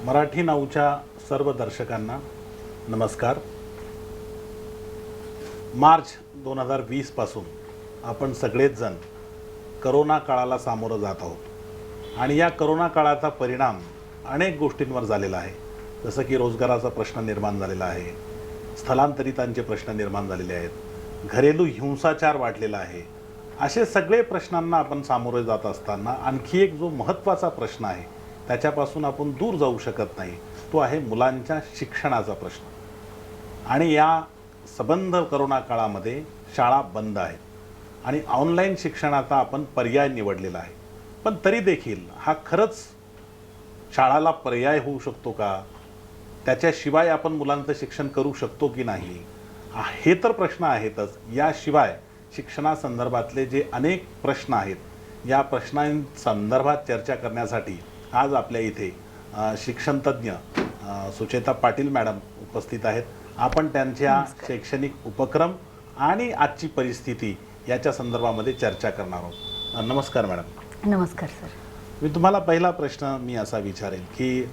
मराठी नाऊच्या सर्व दर्शकांना नमस्कार. मार्च 2020 पासून आपण सगळेच जण करोना काळाला सामोरं जात आहोत आणि या करोना काळाचा परिणाम अनेक गोष्टींवर झालेला आहे. जसं की रोजगाराचा प्रश्न निर्माण झालेला आहे, स्थलांतरितांचे प्रश्न निर्माण झालेले आहेत, घरेलू हिंसाचार वाढलेला आहे. असे सगळे प्रश्नांना आपण सामोरे जात असताना आणखी एक जो महत्त्वाचा प्रश्न आहे त्याच्यापासून आपण दूर जाऊ शकत नाही, तो आहे मुलांच्या शिक्षणाचा प्रश्न. आणि या सबंध करोना काळामध्ये शाळा बंद आहेत आणि ऑनलाईन शिक्षणाचा आपण पर्याय निवडलेला आहे. पण तरी देखील हा खरंच शाळाला पर्याय होऊ शकतो का? त्याच्याशिवाय आपण मुलांचं शिक्षण करू शकतो की नाही, हे तर प्रश्न आहेतच. याशिवाय शिक्षणासंदर्भातले जे अनेक प्रश्न आहेत, या प्रश्नांसंदर्भात चर्चा करण्यासाठी आज आपल्या इथे शिक्षणतज्ञ सुचेता पाटील मॅडम उपस्थित आहेत. आपण त्यांच्या शैक्षणिक उपक्रम आणि आजची परिस्थिती याच्या संदर्भामध्ये चर्चा करणार आहोत. नमस्कार मॅडम. नमस्कार सर. मी तुम्हाला पहिला प्रश्न मी असा विचारेल की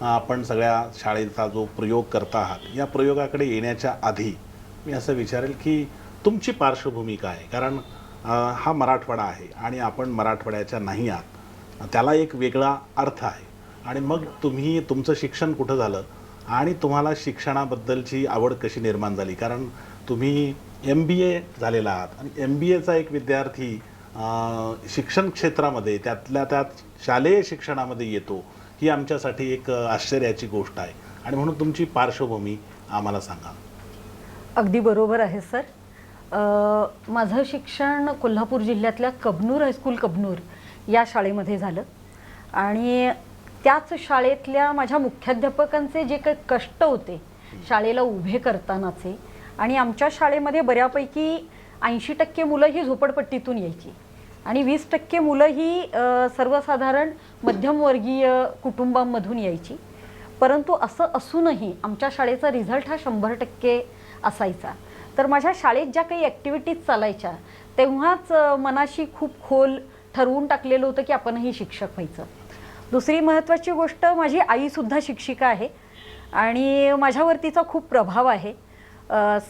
आपण सगळ्या शाळेचा जो प्रयोग करता आहात, या प्रयोगाकडे येण्याच्या आधी मी असं विचारेल की तुमची पार्श्वभूमी काय आहे? कारण हा मराठवाडा आहे आणि आपण मराठवाड्याच्या नाही आहात, त्याला एक वेगळा अर्थ आहे. आणि मग तुम्ही तुमचं शिक्षण कुठं झालं आणि तुम्हाला शिक्षणाबद्दलची आवड कशी निर्माण झाली? कारण तुम्ही MBA झालेला आहात आणि MBAचा एक विद्यार्थी शिक्षण क्षेत्रामध्ये त्यातल्या त्यात शालेय शिक्षणामध्ये येतो, ही आमच्यासाठी एक आश्चर्याची गोष्ट आहे. आणि म्हणून तुमची पार्श्वभूमी आम्हाला सांगा. अगदी बरोबर आहे सर. माझं शिक्षण कोल्हापूर जिल्ह्यातल्या कबनूर हायस्कूल कबनूर या शाळेमध्ये झालं आणि त्याच शाळेतल्या माझ्या मुख्याध्यापकांचे जे काही कष्ट होते शाळेला उभे करतानाचे, आणि आमच्या शाळेमध्ये बऱ्यापैकी 80% मुलं ही झोपडपट्टीतून यायची आणि 20% मुलं ही सर्वसाधारण मध्यमवर्गीय कुटुंबांमधून यायची. परंतु असं असूनही आमच्या शाळेचा रिझल्ट हा 100% असायचा. तर माझ्या शाळेत ज्या काही ॲक्टिव्हिटीज चालायच्या तेव्हाच मनाशी खूप खोल ठरवून टाकलेलं होतं की आपणही शिक्षक व्हायचं. दुसरी महत्त्वाची गोष्ट, माझी आईसुद्धा शिक्षिका आहे आणि माझ्यावरतीचा खूप प्रभाव आहे.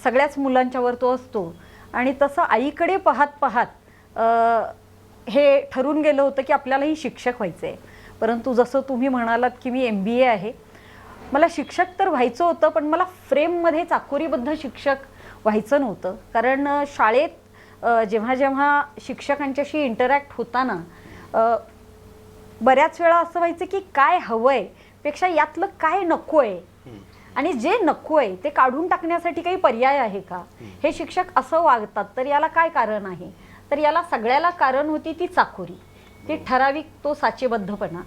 सगळ्याच मुलांच्यावर तो असतो आणि तसं आईकडे पाहत पाहत हे ठरून गेलं होतं की आपल्यालाही शिक्षक व्हायचं आहे. परंतु जसं तुम्ही म्हणालात की मी MBA आहे, मला शिक्षक तर व्हायचं होतं, पण मला फ्रेममध्ये चाकोरीबद्ध शिक्षक व्हायचं नव्हतं. कारण शाळेत जेव्हा जेव्हा शिक्षकांच्याशी इंटरॅक्ट होताना बऱ्याच वेळा असं व्हायचं की काय हवं आहे पेक्षा यातलं काय नको आहे आणि जे नको आहे ते काढून टाकण्यासाठी काही पर्याय आहे का, हे शिक्षक असं वागतात, तर याला काय कारण आहे? तर याला सगळ्याला कारण होती ती चाकोरी, ती ठराविक तो साचेबद्धपणा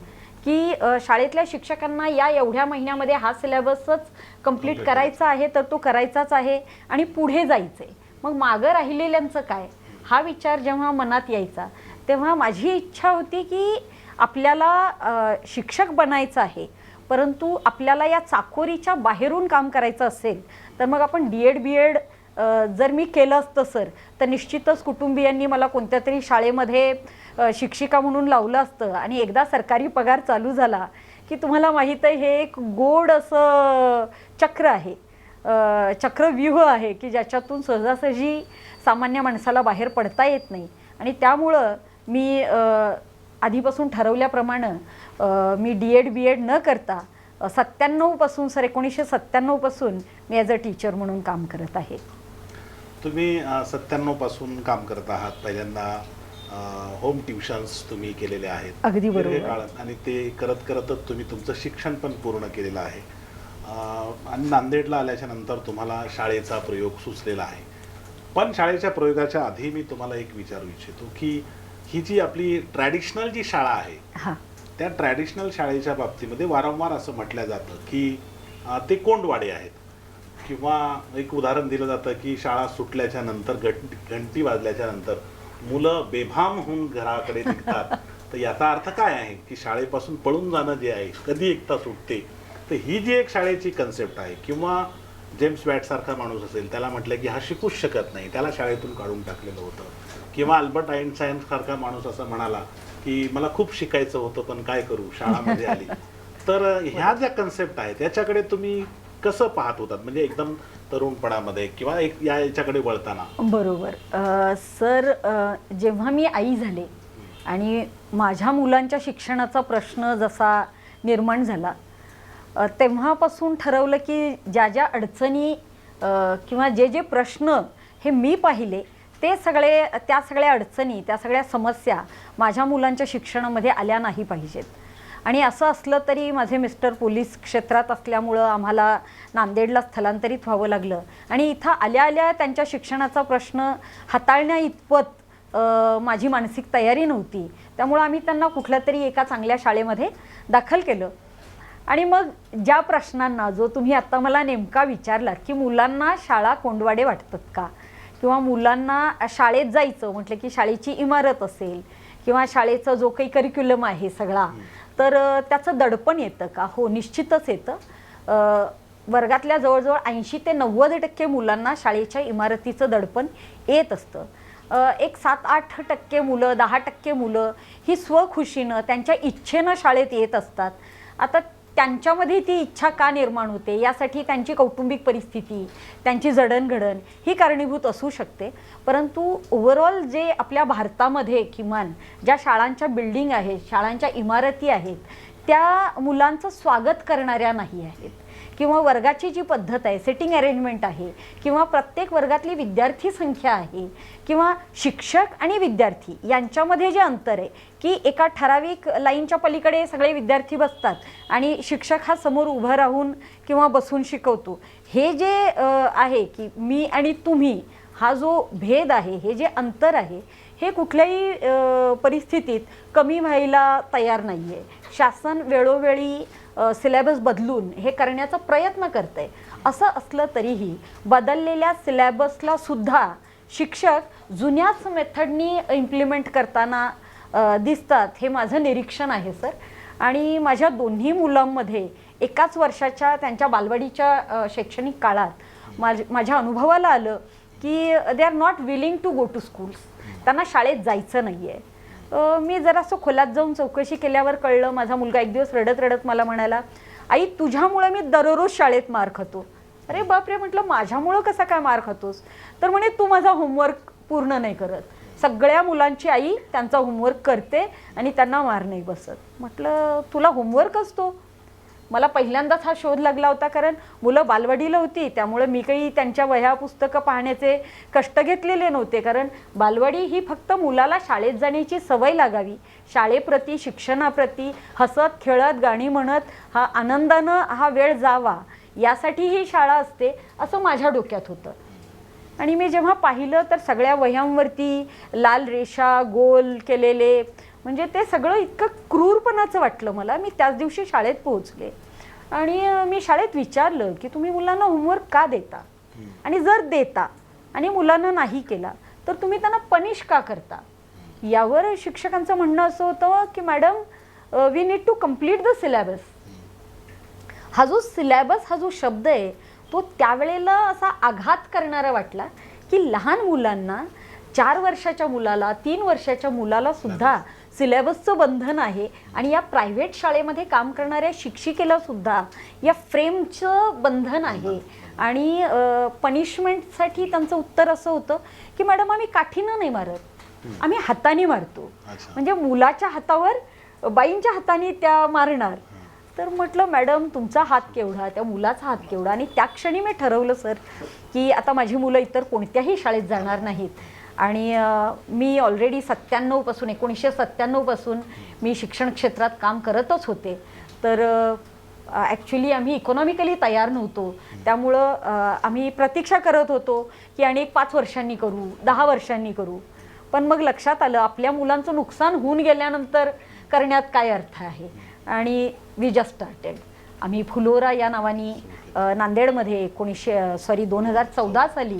की शाळेतल्या शिक्षकांना या एवढ्या महिन्यामध्ये हा सिलेबसच कंप्लीट करायचा आहे तर तो करायचाच आहे आणि पुढे जायचं आहे. मग मागं राहिलेल्यांचं काय, हा विचार जेव्हा मनात यायचा तेव्हा माझी इच्छा होती की आपल्याला शिक्षक बनायचं आहे, परंतु आपल्याला या चाकोरीच्या बाहेरून काम करायचं असेल तर मग आपण DED BEd जर मी केलं असतं सर, तर निश्चितच कुटुंबियांनी मला कोणत्या तरी शाळेमध्ये शिक्षिका म्हणून लावलं असतं. आणि एकदा सरकारी पगार चालू झाला की तुम्हाला माहीत आहे हे एक गोड असं चक्र आहे, चक्रव्यूह आहे की ज्याच्यातून सहजासहजी सामान्य माणसाला बाहेर पडता येत नाही. आणि त्यामुळं मी आधीपासून ठरवल्याप्रमाणे मी DED BEd न करता 97 पासून सर 1997 पासून मी ॲज अ टीचर म्हणून काम करत आहे. तुम्ही 97 पासून काम करत आहात. पहिल्यांदा होम ट्युशन्स तुम्ही केलेले आहेत अगदी बरोबर काळात, आणि ते करत करतच तुम्ही तुमचं शिक्षण पण पूर्ण केलेलं आहे. आणि नांदेडला आल्याच्या नंतर तुम्हाला शाळेचा प्रयोग सुचलेला आहे. पण शाळेच्या प्रयोगाच्या आधी मी तुम्हाला एक विचारू इच्छितो की ही जी आपली ट्रॅडिशनल जी शाळा आहे, त्या ट्रॅडिशनल शाळेच्या बाबतीमध्ये वारंवार असं म्हटलं जातं की ते कोंडवाडे आहेत, किंवा एक उदाहरण दिलं जातं की शाळा सुटल्याच्या नंतर घंटी वाजल्याच्या नंतर मुलं बेभाम होऊन घराकडे निघतात. तर याचा अर्थ काय आहे की शाळेपासून पळून जाणं जे आहे, कधी एकता सुटते. तर ही जी एक शाळेची कन्सेप्ट आहे, किंवा जेम्स वॅट सारखा माणूस असेल त्याला म्हटलं की हा शिकूच शकत नाही, त्याला शाळेतून काढून टाकलेलं होतं. किंवा अल्बर्ट आइन्स्टाईन सारखा माणूस असं म्हणाला की मला खूप शिकायचं होतं पण काय करू, शाळामध्ये आली. तर ह्या ज्या कन्सेप्ट आहेत याच्याकडे तुम्ही कसं पाहत होतात, म्हणजे एकदम तरुणपणामध्ये किंवा एक याच्याकडे वळताना? बरोबर. सर, जेव्हा मी आई झाले आणि माझ्या मुलांच्या शिक्षणाचा प्रश्न जसा निर्माण झाला, तेव्हापासून ठरवलं की ज्या ज्या अडचणी किंवा जे जे प्रश्न हे मी पाहिले त्या सगळ्या अडचणी, त्या सगळ्या समस्या माझ्या मुलांच्या शिक्षणामध्ये आल्या नाही पाहिजेत. आणि असं असलं तरी माझे मिस्टर पोलीस क्षेत्रात असल्यामुळं आम्हाला नांदेडला स्थलांतरित व्हावं लागलं आणि इथं आल्या आल्या त्यांच्या शिक्षणाचा प्रश्न हाताळण्या इतपत माझी मानसिक तयारी नव्हती. त्यामुळं आम्ही त्यांना कुठल्या तरी एका चांगल्या शाळेमध्ये दाखल केलं. आणि मग ज्या प्रश्नांना जो तुम्ही आत्ता मला नेमका विचारलात की मुलांना शाळा कोंडवाडे वाटतात का, किंवा मुलांना शाळेत जायचं म्हटलं की शाळेची इमारत असेल किंवा शाळेचं जो काही करिक्युलम आहे सगळा, तर त्याचं दडपण येतं का? हो, निश्चितच येतं. वर्गातल्या जवळजवळ 80 ते 90% मुलांना शाळेच्या इमारतीचं दडपण येत असतं. एक 7-8% मुलं, 10% मुलं ही स्वखुशीनं त्यांच्या इच्छेनं शाळेत येत असतात. आता त्यांच्यामध्ये ती इच्छा का निर्माण होते यासाठी त्यांची कौटुंबिक परिस्थिती, त्यांची जडणघडण ही कारणीभूत असू शकते. परंतु ओव्हरऑल जे आपल्या भारतामध्ये किमान ज्या शाळांच्या बिल्डिंग आहेत, शाळांच्या इमारती आहेत, त्या मुलांचं स्वागत करणाऱ्या नाही आहेत. किंवा वर्गाची जी पद्धत आहे, सिटिंग अरेंजमेंट आहे, किंवा प्रत्येक वर्गातली विद्यार्थी संख्या आहे, किंवा शिक्षक आणि विद्यार्थी यांच्यामध्ये जे अंतर आहे की एका ठराविक लाईनच्या पलीकडे सगळे विद्यार्थी बसतात आणि शिक्षक हा समोर उभं राहून किंवा बसून शिकवतो, हे जे आहे की मी आणि तुम्ही हा जो भेद आहे, हे जे अंतर आहे, हे कुठल्याही परिस्थितीत कमी व्हायला तयार नाही आहे. शासन वेळोवेळी सिलेबस बदलून हे करण्याचा प्रयत्न करते. असं असलं तरीही बदललेल्या सिलेबसला सुद्धा शिक्षक जुन्याच मेथडनी इम्प्लिमेंट करताना दिसतात, हे माझं निरीक्षण आहे सर. आणि माझ्या दोन्ही मुलांमध्ये एकाच वर्षाच्या त्यांच्या बालवाडीच्या शैक्षणिक काळात माझ्या अनुभवाला आलं की they are not willing to go to schools. त्यांना शाळेत जायचं नाही आहे. मी जरासं खोलात जाऊन चौकशी केल्यावर कळलं, माझा मुलगा एक दिवस रडत रडत मला म्हणाला, आई तुझ्यामुळे मी दररोज शाळेत मार खातो. अरे बापरे, म्हटलं माझ्यामुळं कसा काय मार खातोस? तर म्हणे तू माझा होमवर्क पूर्ण नाही करत. सगळ्या मुलांची आई त्यांचा होमवर्क करते आणि त्यांना मार नाही बसत. म्हटलं तुला होमवर्क असतो? मला पहिल्यांदाच हा शोध लागला होता, कारण मुलं बालवाडीला होती त्यामुळे मी काही त्यांच्या वह्या पुस्तकं पाहण्याचे कष्ट घेतलेले नव्हते. कारण बालवाडी ही फक्त मुलाला शाळेत जाण्याची सवय लागावी, शाळेप्रती, शिक्षणाप्रती हसत खेळत गाणी म्हणत हा आनंदानं हा वेळ जावा यासाठी ही शाळा असते असं माझ्या डोक्यात होतं. आणि मी जेव्हा पाहिलं तर सगळ्या वह्यांवरती लाल रेषा गोल केलेले, म्हणजे ते सगळं इतकं क्रूरपणाचं वाटलं मला. मी त्याच दिवशी शाळेत पोहोचले आणि मी शाळेत विचारलं की तुम्ही मुलांना होमवर्क का देता, आणि जर देता आणि मुलांना नाही केला तर तुम्ही त्यांना पनिश का करता? यावर शिक्षकांचं म्हणणं असं होतं की madam we need to complete the syllabus. हा जो सिलेबस, हा जो शब्द आहे तो त्यावेळेला असा आघात करणारा वाटला की लहान मुलांना, 4 वर्षाच्या मुलाला, 3 वर्षाच्या मुलाला सुद्धा सिलेबसचं बंधन आहे. आणि या प्रायव्हेट शाळेमध्ये काम करणाऱ्या शिक्षिकेला सुद्धा या फ्रेमचं बंधन आहे. आणि पनिशमेंटसाठी त्यांचं उत्तर असं होतं की मॅडम आम्ही काठीनं नाही मारत, आम्ही हाताने मारतो. म्हणजे मुलाच्या हातावर बाईंच्या हाताने त्या मारणार. तर म्हटलं मॅडम तुमचा हात केवढा, त्या मुलाचा हात केवढा? आणि त्या क्षणी मी ठरवलं सर की आता माझी मुलं इतर कोणत्याही शाळेत जाणार नाहीत. आणि मी ऑलरेडी 1997 पासून मी शिक्षण क्षेत्रात काम करतच होते. तर ॲक्च्युली आम्ही इकॉनॉमिकली तयार नव्हतो, त्यामुळं आम्ही प्रतीक्षा करत होतो की आणि 5 वर्षांनी करू, 10 वर्षांनी करू. पण मग लक्षात आलं आपल्या मुलांचं नुकसान होऊन गेल्यानंतर करण्यात काय अर्थ आहे. आणि वी जस्ट स्टार्टेड. आम्ही फुलोरा या नावाने नांदेडमध्ये 2014 साली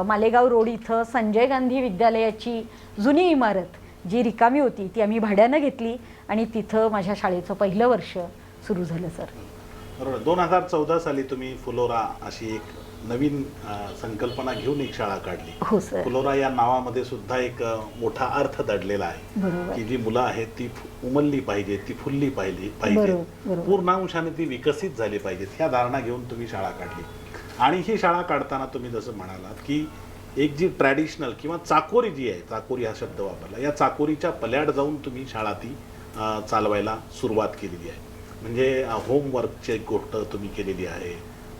मालेगाव रोड इथं संजय गांधी विद्यालयाची जुनी इमारत जी रिकामी होती ती आम्ही भाड्यानं घेतली आणि तिथं माझ्या शाळेचं पहिलं वर्ष सुरू झालं सर. बरोबर. 2014 साली तुम्ही फुलोरा अशी एक नवीन संकल्पना घेऊन एक शाळा काढली. हो सर. फुलोरा या नावामध्ये सुद्धा एक मोठा अर्थ दडलेला आहे बरोबर. की जी मुलं आहेत ती उमलली पाहिजे, ती फुलली पाहिजे, बरोबर. पूर्णांशाने ती विकसित झाली पाहिजेत, ह्या धारणा घेऊन तुम्ही शाळा काढली. आणि ही शाळा काढताना तुम्ही जसं म्हणालात की एक जी ट्रॅडिशनल किंवा चाकोरी जी आहे, चाकोरी हा शब्द वापरला, या चाकोरीच्या पल्याड जाऊन तुम्ही शाळा ती चालवायला सुरुवात केलेली आहे. म्हणजे होमवर्कची एक गोष्ट तुम्ही केलेली आहे.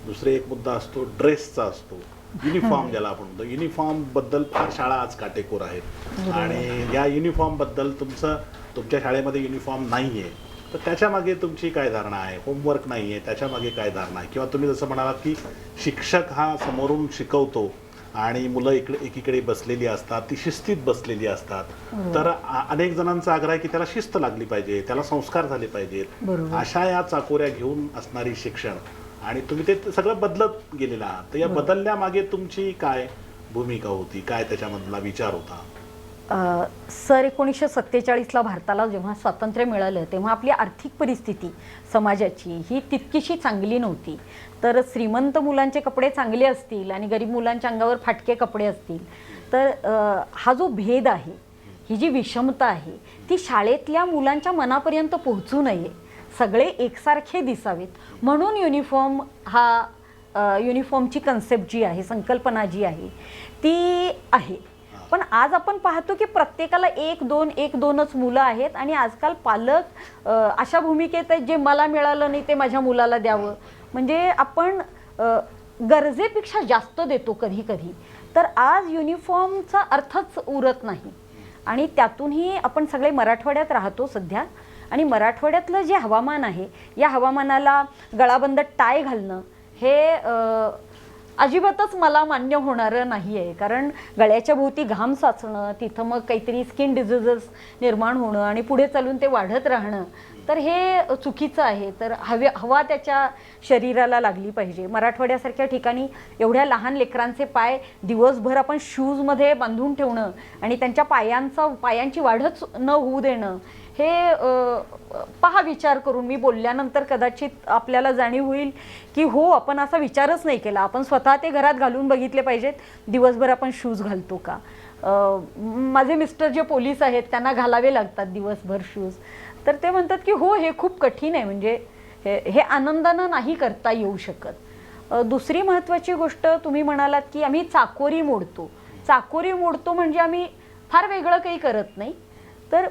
दुसरे एक मुद्दा असतो ड्रेसचा असतो, युनिफॉर्म ज्याला आपण म्हणतो. युनिफॉर्म बद्दल फार शाळा आज काटेकोर आहेत आणि या युनिफॉर्म बद्दल तुमच्या शाळेमध्ये युनिफॉर्म नाही आहे, तर त्याच्या मागे तुमची काय धारणा आहे? होमवर्क नाही आहे त्याच्या मागे काय धारणा आहे? किंवा तुम्ही जसं म्हणालात की शिक्षक हा समोरून शिकवतो आणि मुलं एकीकडे बसलेली असतात, ती शिस्तीत बसलेली असतात, तर अनेक जणांचा आग्रह आहे की त्याला शिस्त लागली पाहिजे, त्याला संस्कार झाले पाहिजेत. अशा या चाकोऱ्या घेऊन असणारी शिक्षण आणि तुम्ही ते सगळं बदलत गेलेलं आहात. तर या बदलल्या मागे तुमची काय भूमिका होती, काय त्याच्यामधला विचार होता? सर 1947ला भारताला जेव्हा स्वातंत्र्य मिळालं तेव्हा आपली आर्थिक परिस्थिती समाजाची ही तितकीशी चांगली नव्हती. तर श्रीमंत मुलांचे कपडे चांगले असतील आणि गरीब मुलांच्या अंगावर फाटके कपडे असतील, तर हा जो भेद आहे, ही जी विषमता आहे, ती शाळेतल्या मुलांच्या मनापर्यंत पोहोचू नये, सगळे एकसारखे दिसावेत म्हणून युनिफॉर्मची कन्सेप्ट जी आहे, संकल्पना जी आहे ती आहे. पण आज आपण पाहतो की प्रत्येकाला एक दोनच मुलं आहेत आणि आजकाल पालक अशा भूमिकेत आहेत जे मला मिळालं नाही ते माझ्या मुलाला द्यावं. म्हणजे आपण गरजेपेक्षा जास्त देतो कधी कधी. तर आज युनिफॉर्मचा अर्थच उरत नाही. आणि त्यातूनही आपण सगळे मराठवाड्यात राहतो सध्या, आणि मराठवाड्यातलं जे हवामान आहे, या हवामानाला गळाबंद टाय घालणं हे अजिबातच मला मान्य होणारं नाही आहे. कारण गळ्याच्या भोवती घाम साचणं, तिथं मग काहीतरी स्किन डिझीजेस निर्माण होणं आणि पुढे चालून ते वाढत राहणं, तर हे चुकीचं आहे. तर हवा त्याच्या शरीराला लागली पाहिजे. मराठवाड्यासारख्या ठिकाणी एवढ्या लहान लेकरांचे पाय दिवसभर आपण शूजमध्ये बांधून ठेवणं आणि त्यांच्या पायांची वाढच न होऊ देणं, हे पहा विचार करून. मी बोलल्यानंतर कदाचित आपल्याला जाणीव होईल की हो, आपण असा विचारच नाही केला. आपण स्वतः ते घरात घालून बघितले पाहिजेत, दिवसभर आपण शूज घालतो का. माझे मिस्टर जे पोलीस आहेत त्यांना घालावे लागतात दिवसभर शूज, तर ते म्हणतात की हो, हे खूप कठीण आहे, म्हणजे हे आनंदानं नाही करता येऊ शकत. दुसरी महत्त्वाची गोष्ट तुम्ही म्हणालात की आम्ही चाकोरी मोडतो म्हणजे आम्ही फार वेगळं काही करत नाही. तर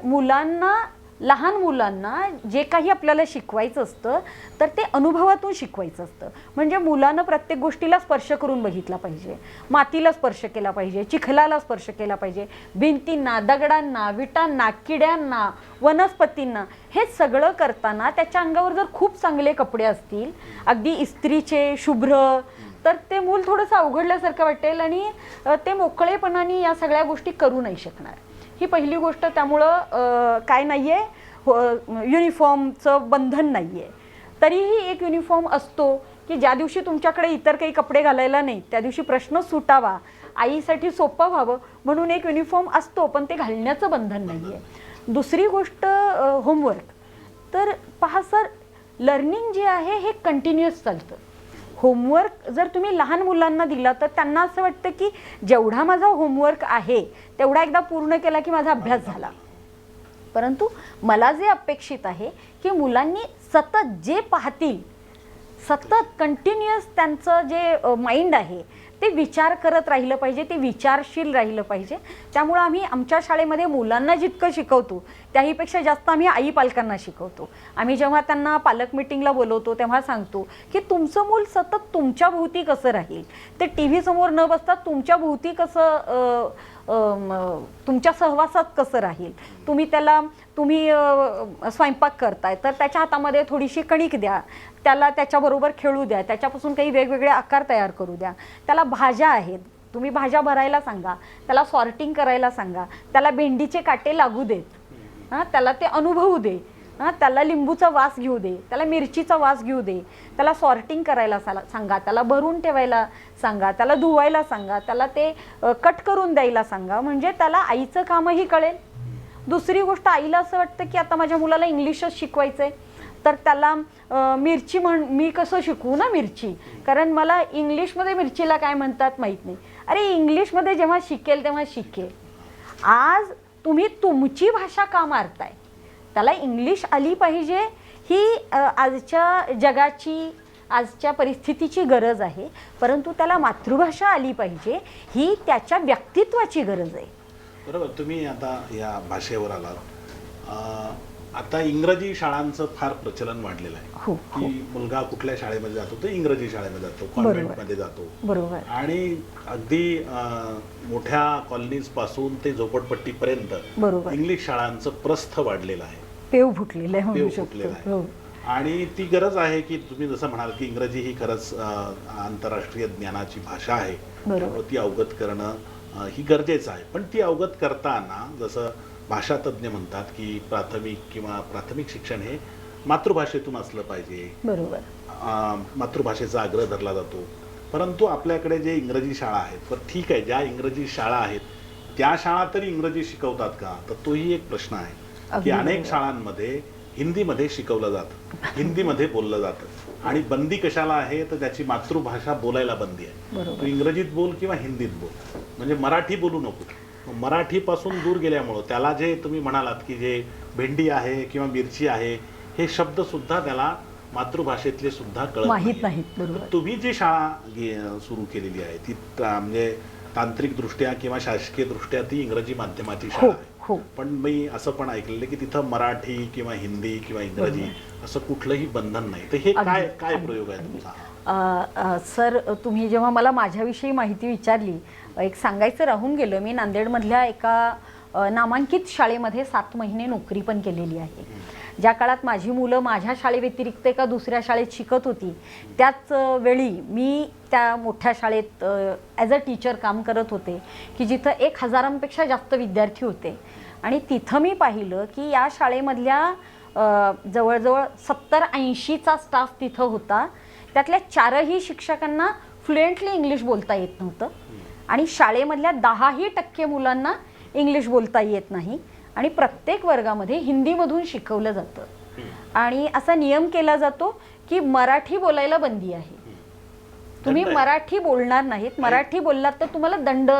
लहान मुलांना जे काही आपल्याला शिकवायचं असतं तर ते अनुभवातून शिकवायचं असतं. म्हणजे मुलानं प्रत्येक गोष्टीला स्पर्श करून बघितला पाहिजे, मातीला स्पर्श केला पाहिजे, चिखलाला स्पर्श केला पाहिजे, भिंतींना, दगडांना, विटांना, किड्यांना, वनस्पतींना. हे सगळं करताना त्याच्या अंगावर जर खूप चांगले कपडे असतील, अगदी इस्त्रीचे, शुभ्र, तर ते मूल थोडंसं अवघडल्यासारखं वाटेल आणि ते मोकळेपणाने या सगळ्या गोष्टी करू नाही शकणार. ही पहिली गोष्ट. त्यामुळं काय नाही आहे, युनिफॉर्मचं बंधन नाही आहे. तरीही एक युनिफॉर्म असतो की ज्या दिवशी तुमच्याकडे इतर काही कपडे घालायला नाही, त्या दिवशी प्रश्न सुटावा, आईसाठी सोपं व्हावं म्हणून एक युनिफॉर्म असतो, पण ते घालण्याचं बंधन नाही आहे. दुसरी गोष्ट होमवर्क. तर पहा सर, लर्निंग जे आहे हे कंटिन्युअस चालतं. होमवर्क जर तुम्ही लहान मुलांना दिला तर त्यांना असं वाटतं की जेवढा माझा होमवर्क आहे तेवढा एकदा पूर्ण केला की माझा अभ्यास झाला. परंतु मला जे अपेक्षित आहे की मुलांनी सतत जे पाहतील, सतत कंटिन्युअस त्यांचं जे माइंड आहे ते विचार करत राहिलं पाहिजे, ते विचारशील राहिलं पाहिजे. त्यामुळं आम्ही आमच्या शाळेमध्ये मुलांना जितकं शिकवतो त्याहीपेक्षा जास्त आम्ही आई पालकांना शिकवतो. आम्ही जेव्हा त्यांना पालक मिटिंगला बोलवतो तेव्हा सांगतो की तुमचं मूल सतत तुमच्या भोवती कसं राहील, ते टी व्ही समोर न बसता तुमच्या भोवती कसं, तुमच्या सहवासात कसं राहील. तुम्ही स्वयंपाक करताय तर त्याच्या हातामध्ये थोडीशी कणिक द्या, त्याला त्याच्याबरोबर खेळू द्या, त्याच्यापासून काही वेगवेगळे आकार तयार करू द्या. त्याला भाज्या आहेत, तुम्ही भाज्या भरायला सांगा, त्याला सॉर्टिंग करायला सांगा, त्याला भेंडीचे काटे लागू देत, त्याला ते अनुभवू दे, त्याला लिंबूचा वास घेऊ दे, त्याला मिरचीचा वास घेऊ दे, त्याला सॉर्टिंग करायला सांगा, त्याला भरून ठेवायला सांगा, त्याला धुवायला सांगा, त्याला ते कट करून द्यायला सांगा. म्हणजे त्याला आईचं कामही कळेल. दुसरी गोष्ट, आईला असं वाटतं की आता माझ्या मुलाला इंग्लिशच शिकवायचं आहे, तर त्याला मिरची मी कसं शिकवू ना मिरची, कारण मला इंग्लिशमध्ये मिरचीला काय म्हणतात माहीत नाही. अरे इंग्लिशमध्ये जेव्हा शिकेल तेव्हा शिकेल. आज तुम्ही तुमची भाषा का मारताय? त्याला इंग्लिश आली पाहिजे, ही आजच्या जगाची आजच्या परिस्थितीची गरज आहे. परंतु त्याला मातृभाषा आली पाहिजे, ही त्याच्या व्यक्तित्वाची गरज आहे. बरोबर. तुम्ही आता या भाषेवर आलात. आता इंग्रजी शाळांचं फार प्रचलन वाढलेलं आहे. हो, की मुलगा कुठल्या शाळेमध्ये जातो तो इंग्रजी शाळेमध्ये जातो, कॉन्व्हेंटमध्ये जातो. बरोबर. आणि अगदी मोठ्या कॉलनीज पासून ते झोपडपट्टीपर्यंत बरोबर. इंग्लिश शाळांचं प्रस्थ वाढलेलं आहे, पेव फुटलेलं आहे म्हणू पेव शकतो. फुटलेलं आहे. हो. आणि ती गरज आहे की तुम्ही जसं म्हणाल की इंग्रजी ही खरंच आंतरराष्ट्रीय ज्ञानाची भाषा आहे. बरोबर. त्यामुळे ती अवगत करणं ही गरजेचं आहे. पण ती अवगत करताना जसं भाषा तज्ज्ञ म्हणतात की प्राथमिक शिक्षण हे मातृभाषेतून असलं पाहिजे. बरोबर. मातृभाषेचा आग्रह धरला जातो. परंतु आपल्याकडे जे इंग्रजी शाळा आहेत, तर ठीक आहे, ज्या इंग्रजी शाळा आहेत त्या शाळा तरी इंग्रजी शिकवतात का? तर तोही एक प्रश्न आहे की अनेक शाळांमध्ये हिंदीमध्ये शिकवलं जातं, हिंदीमध्ये बोललं जातं. आणि बंदी कशाला आहे? तर त्याची मातृभाषा बोलायला बंदी आहे. तू इंग्रजीत बोल किंवा हिंदीत बोल, म्हणजे मराठी बोलू नको. मराठीपासून दूर गेल्यामुळं त्याला जे तुम्ही म्हणालात की जे भेंडी आहे किंवा मिरची आहे हे शब्द सुद्धा त्याला मातृभाषेतले सुद्धा कळत नाहीत. बरोबर. तुम्ही जी शाळा सुरू केलेली आहे ती म्हणजे तांत्रिकदृष्ट्या किंवा शासकीय दृष्ट्या ती इंग्रजी माध्यमाची शाळा आहे. पण मी असं पण ऐकलेलं की तिथं मराठी किंवा हिंदी किंवा इंग्रजी असं कुठलंही बंधन नाही. तर हे काय प्रयोग आहे तुमचा? सर, तुम्ही जेव्हा मला माझ्याविषयी माहिती विचारली, एक सांगायचं राहून गेलं. मी नांदेडमधल्या एका नामांकित शाळेमध्ये 7 महिने नोकरी पण केलेली आहे. ज्या काळात माझी मुलं माझ्या शाळेव्यतिरिक्त एका दुसऱ्या शाळेत शिकत होती, त्याच वेळी मी त्या मोठ्या शाळेत ॲज अ टीचर काम करत होते की जिथं 1000पेक्षा जास्त विद्यार्थी होते. आणि तिथं मी पाहिलं की या शाळेमधल्या जवळजवळ 70-80चा स्टाफ तिथं होता. त्यातल्या 4ही शिक्षकांना फ्लुएंटली इंग्लिश बोलता येत नव्हतं आणि शाळेमधल्या 10% मुलांना इंग्लिश बोलता येत नाही. आणि प्रत्येक वर्गामध्ये हिंदीमधून शिकवलं जातं आणि असा नियम केला जातो की मराठी बोलायला बंदी आहे. तुम्ही मराठी बोलणार नाहीत, मराठी बोललात तर तुम्हाला दंड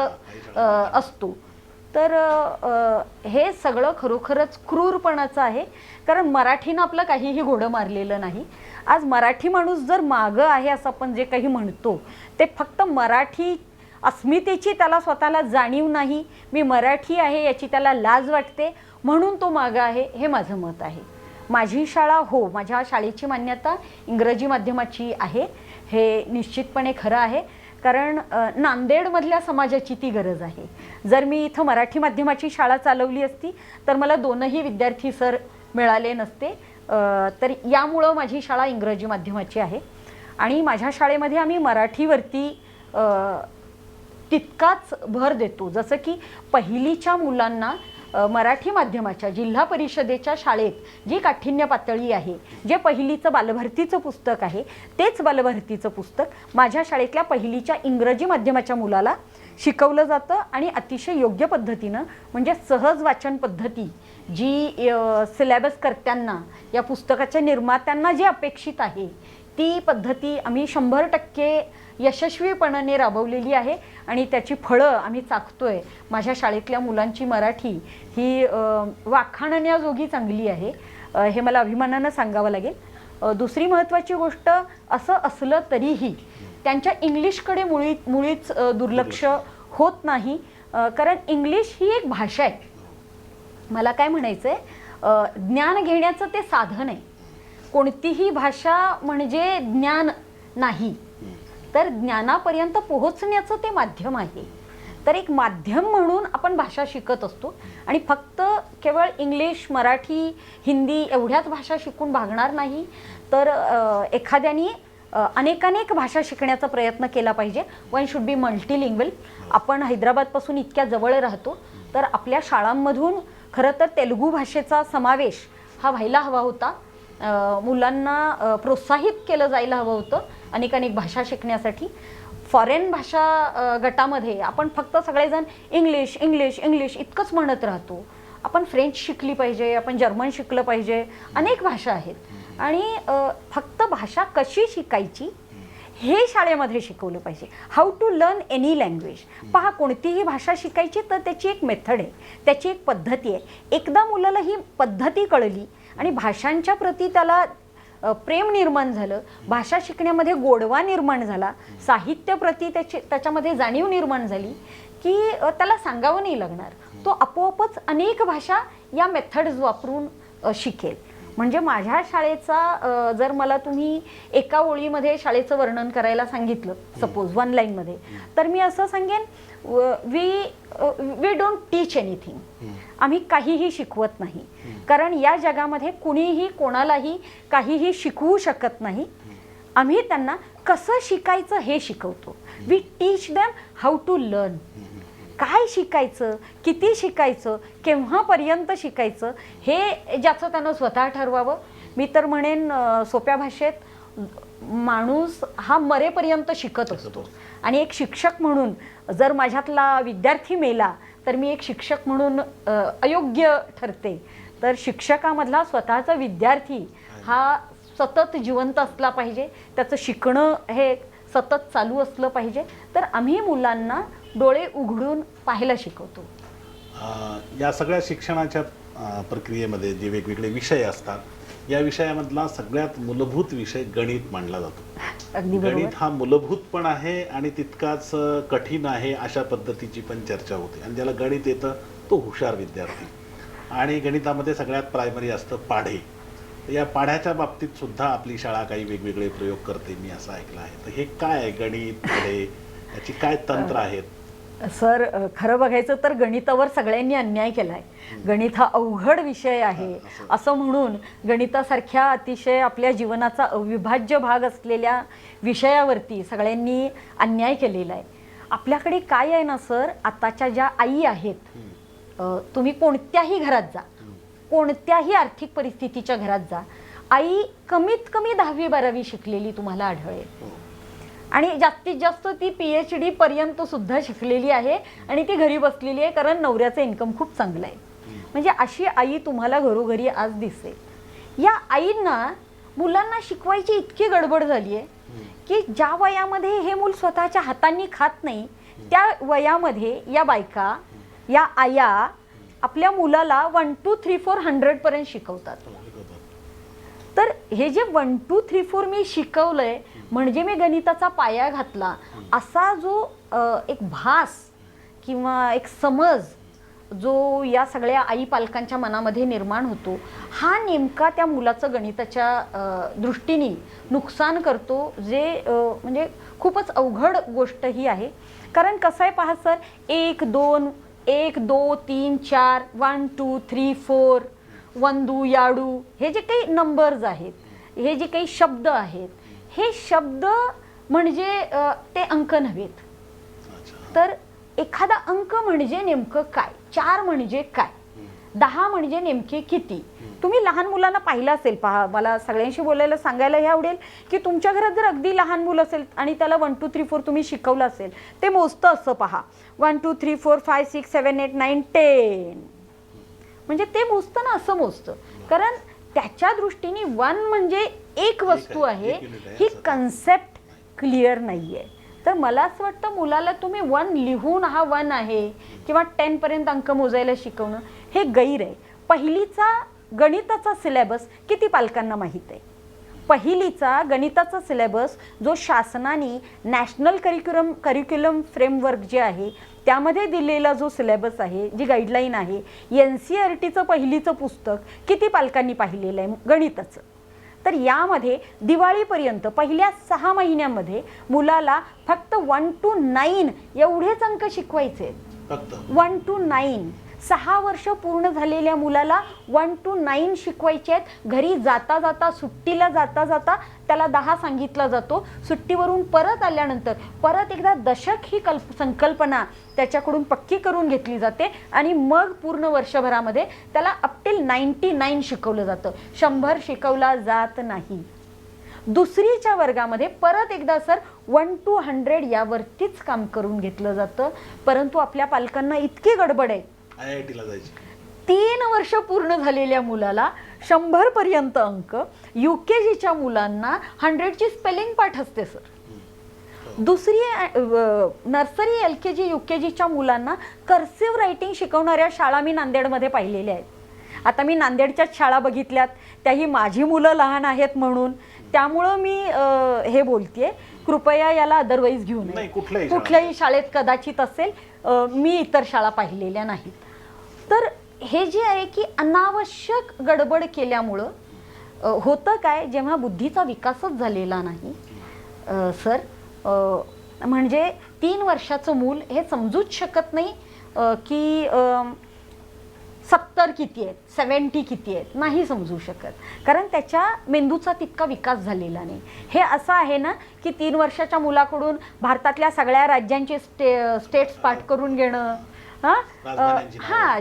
असतो. तर हे सगळं खरोखरच क्रूरपणाचं आहे, कारण मराठीनं आपलं काहीही घोडं मारलेलं नाही. आज मराठी माणूस जर मागं आहे असं आपण जे काही म्हणतो ते फक्त मराठी अस्मितेची त्याला स्वतःला जाणीव नाही, मी मराठी आहे याची त्याला लाज वाटते म्हणून तो मागं आहे, हे माझं मत आहे. माझी शाळा, हो, माझ्या शाळेची मान्यता इंग्रजी माध्यमाची आहे, हे निश्चितपणे खरं आहे. कारण नांदेडमधल्या समाजाची ती गरज आहे. जर मी इथं मराठी माध्यमाची शाळा चालवली असती तर मला 2ही विद्यार्थी सर मिळाले नसते. तर यामुळं माझी शाळा इंग्रजी माध्यमाची आहे. आणि माझ्या शाळेमध्ये आम्ही मराठीवरती तितकाच भर देतो. जसं की पहिलीच्या मुलांना मराठी माध्यमाच्या जिल्हा परिषदेच्या शाळेत जी काठिण्य पातळी आहे, जे पहिलीचं बालभारतीचं पुस्तक आहे तेच बालभारतीचं पुस्तक माझ्या शाळेतल्या पहिलीच्या इंग्रजी माध्यमाच्या मुलाला शिकवलं जातं. आणि अतिशय योग्य पद्धतीनं, म्हणजे सहज वाचन पद्धती जी सिलेबस करत्यांना, या पुस्तकाच्या निर्मात्यांना जी अपेक्षित आहे ती पद्धती आम्ही 100% यशस्वीपणाने राबवलेली आहे आणि त्याची फळं आम्ही चाखतोय. माझ्या शाळेतल्या मुलांची मराठी ही वाखाणण्याजोगी चांगली आहे, हे मला अभिमानानं सांगावं लागेल. दुसरी महत्त्वाची गोष्ट, असं असलं तरीही त्यांच्या इंग्लिशकडे मुळीच दुर्लक्ष होत नाही, कारण इंग्लिश ही एक भाषा आहे. मला काय म्हणायचं आहे, ज्ञान घेण्याचं ते साधन आहे. कोणतीही भाषा म्हणजे ज्ञान नाही, तर ज्ञानापर्यंत पोहोचण्याचं ते माध्यम आहे. तर एक माध्यम म्हणून आपण भाषा शिकत असतो आणि फक्त केवळ इंग्लिश, मराठी, हिंदी एवढ्याच भाषा शिकून भागणार नाही. तर एखाद्याने अनेक भाषा शिकण्याचा प्रयत्न केला पाहिजे. One should be multilingual. आपण हैदराबादपासून इतक्या जवळ राहतो, तर आपल्या शाळांमधून खरं तर तेलुगू भाषेचा समावेश हा व्हायला हवा होता. मुलांना प्रोत्साहित केलं जायला हवं होतं अनेक भाषा शिकण्यासाठी. फॉरेन भाषा गटामध्ये आपण फक्त सगळेजण इंग्लिश इंग्लिश इंग्लिश इतकंच म्हणत राहतो. आपण फ्रेंच शिकली पाहिजे, आपण जर्मन शिकलं पाहिजे, अनेक भाषा आहेत. आणि फक्त भाषा कशी शिकायची हे शाळेमध्ये शिकवलं पाहिजे. How to learn any language. पहा, कोणतीही भाषा शिकायची तर त्याची एक मेथड आहे, त्याची एक पद्धती आहे. एकदा मुलाला ही पद्धती कळली आणि भाषांच्या प्रती त्याला प्रेम निर्माण झालं, भाषा शिकण्यामध्ये गोडवा निर्माण झाला, साहित्याप्रती त्याच्यामध्ये जाणीव निर्माण झाली की त्याला सांगावं नाही लागणार. तो आपोआपच अनेक भाषा या मेथड्स वापरून शिकेल. म्हणजे माझ्या शाळेचा जर मला तुम्ही एका ओळीमध्ये शाळेचं वर्णन करायला सांगितलं, सपोज 1 लाईनमध्ये, तर मी असं सांगेन, वी डोंट टीच एनिथिंग. आम्ही काहीही शिकवत नाही, कारण या जगामध्ये कुणीही कोणालाही काहीही शिकवू शकत नाही. आम्ही त्यांना कसं शिकायचं हे शिकवतो. We teach them how to learn. काय शिकायचं, किती शिकायचं, केव्हापर्यंत शिकायचं, हे ज्याचं त्यानं स्वतः ठरवावं. मी तर म्हणेन सोप्या भाषेत, माणूस हा मरेपर्यंत शिकत असतो. आणि एक शिक्षक म्हणून जर माझ्यातला विद्यार्थी मेला तर मी एक शिक्षक म्हणून अयोग्य ठरते. तर शिक्षकामधला स्वतःचा विद्यार्थी हा सतत जिवंत असला पाहिजे, त्याचं शिकणं हे सतत चालू असलं पाहिजे. तर आम्ही मुलांना डोळे उघडून पाहायला शिकवतो. या सगळ्या शिक्षणाच्या प्रक्रियेमध्ये जे वेगवेगळे विषय असतात, या विषयामधला सगळ्यात मूलभूत विषय गणित मानला जातो. अगदी गणित बरोबर. हा मूलभूत पण आहे आणि तितकाच कठीण आहे, अशा पद्धतीची पण चर्चा होते. आणि ज्याला गणित येतं तो हुशार विद्यार्थी. आणि गणितामध्ये सगळ्यात प्रायमरी असतं पाढे. या पाढ्याच्या बाबतीत सुद्धा आपली शाळा काही वेगवेगळे प्रयोग करते, मी असं ऐकलं आहे. तर हे काय आहे गणित, पाढे, याची काय तंत्र आहेत? सर, खरं बघायचं तर गणितावर सगळ्यांनी अन्याय केलाय. गणित हा अवघड विषय आहे असं म्हणून गणितासारख्या अतिशय आपल्या जीवनाचा अविभाज्य भाग असलेल्या विषयावरती सगळ्यांनी अन्याय केलेला आहे. आपल्याकडे काय आहे ना सर, आताच्या ज्या आई आहेत, तुम्ही कोणत्याही घरात जा, कोणत्याही आर्थिक परिस्थितीच्या घरात जा, आई कमीत कमी 10वी-12वी शिकलेली तुम्हाला आढळेल. आणि जास्तीत जास्त ती PhD पर्यंत सुद्धा शिकलेली आहे आणि ती घरी बसलेली आहे, कारण नवऱ्याचं इन्कम खूप चांगलं आहे. म्हणजे अशी आई तुम्हाला घरोघरी आज दिसेल. या आईंना मुलांना शिकवायची इतकी गडबड झाली आहे की ज्या वयामध्ये हे मूल स्वतःच्या हातांनी खात नाही, त्या वयामध्ये या बायका, या आया आपल्या मुलाला 1 2 3 4 100 पर्यंत शिकवतात. तर हे जे 1 2 3 4 मी शिकवलंय म्हणजे मी गणिताचा पाया घातला, असा जो एक भास किंवा एक समज जो या सगळ्या आई पालकांच्या मनामध्ये निर्माण होतो, हा नेमका त्या मुलाचं गणिताच्या दृष्टीने नुकसान करतो, जे म्हणजे खूपच अवघड गोष्ट ही आहे. कारण कसं आहे पहा सर, 1 2 1 2 3 4 1 2 3 4 वंदू, याडू, हे जे काही नंबर्स आहेत, हे जे काही शब्द आहेत, हे शब्द म्हणजे ते अंक नव्हेत. तर एखादा अंक म्हणजे नेमकं काय, 4 म्हणजे काय, 10 म्हणजे नेमके किती. तुम्ही लहान मुलांना पाहिलं असेल, पहा, मला सगळ्यांशी बोलायला सांगायला हे आवडेल की तुमच्या घरात जर अगदी लहान मुलं असेल आणि त्याला 1 2 3 4 तुम्ही शिकवलं असेल, ते मोजतं असं पहा, 1 2 3 4 5 6 7 8 9 10. म्हणजे ते मोजतं ना, असं मोजतं. कारण त्याच्या दृष्टीने 1 म्हणजे एक वस्तू आहे, ही कन्सेप्ट क्लिअर नाही आहे. तर मला असं वाटतं मुलाला तुम्ही 1 लिहून हा 1 आहे किंवा 10 पर्यंत अंक मोजायला शिकवणं हे गैर आहे. पहिलीचा गणिताचा सिलेबस किती पालकांना माहीत आहे? पहिलीचा गणिताचा सिलेबस जो शासनाने नॅशनल करिक्युलम फ्रेमवर्क जे आहे त्यामध्ये दिलेला जो सिलेबस आहे, जी गाईडलाईन आहे, NCERTचं पहिलीचं पुस्तक किती पालकांनी पाहिलेलं आहे गणिताचं? तर यामध्ये दिवाळीपर्यंत पहिल्या 6 महिन्यांमध्ये मुलाला फक्त 1 to 9 एवढेच अंक शिकवायचे आहेत. फक्त 1 to 9. 6 वर्ष पूर्ण झालेल्या मुलाला 1 to 9 शिकवायचे आहेत. घरी जाता जाता, सुट्टीला जाता जाता त्याला 10 सांगितला जातो. सुट्टीवरून परत आल्यानंतर परत एकदा दशक ही संकल्पना त्याच्याकडून पक्की करून घेतली जाते आणि मग पूर्ण वर्षभरामध्ये त्याला अप टिल 99 शिकवलं जातं. 100 शिकवला जात नाही. दुसरीच्या वर्गामध्ये परत एकदा सर 1 to 100 यावरतीच काम करून घेतलं जातं. परंतु आपल्या पालकांना इतकी गडबड आहे, IIT ला जायची. 3 वर्ष पूर्ण झालेल्या मुलाला 100 पर्यंत अंक UKGच्या मुलांना 100ची स्पेलिंग पाठ असते सर. दुसरी नर्सरी LKG UKGच्या मुलांना कर्सिव्ह रायटिंग शिकवणाऱ्या शाळा मी नांदेडमध्ये पाहिलेल्या आहेत. आता मी नांदेडच्याच शाळा बघितल्यात, त्याही माझी मुलं लहान आहेत म्हणून, त्यामुळं मी हे बोलतेय. कृपया याला अदरवाईज घेऊ नये. कुठल्याही शाळेत कदाचित असेल, मी इतर शाळा पाहिलेल्या नाहीत. तर हे जे आहे की अनावश्यक गडबड केल्यामुळं होतं काय, जेव्हा बुद्धीचा विकासच झालेला नाही सर, म्हणजे 3 वर्षाचं मूल हे समजूच शकत नाही की 70 किती आहेत, 70 किती आहेत, नाही समजू शकत, कारण त्याच्या मेंदूचा तितका विकास झालेला नाही. हे असं आहे ना की 3 वर्षाच्या मुलाकडून भारतातल्या सगळ्या राज्यांचे स्टेट्स पाठ करून घेणं.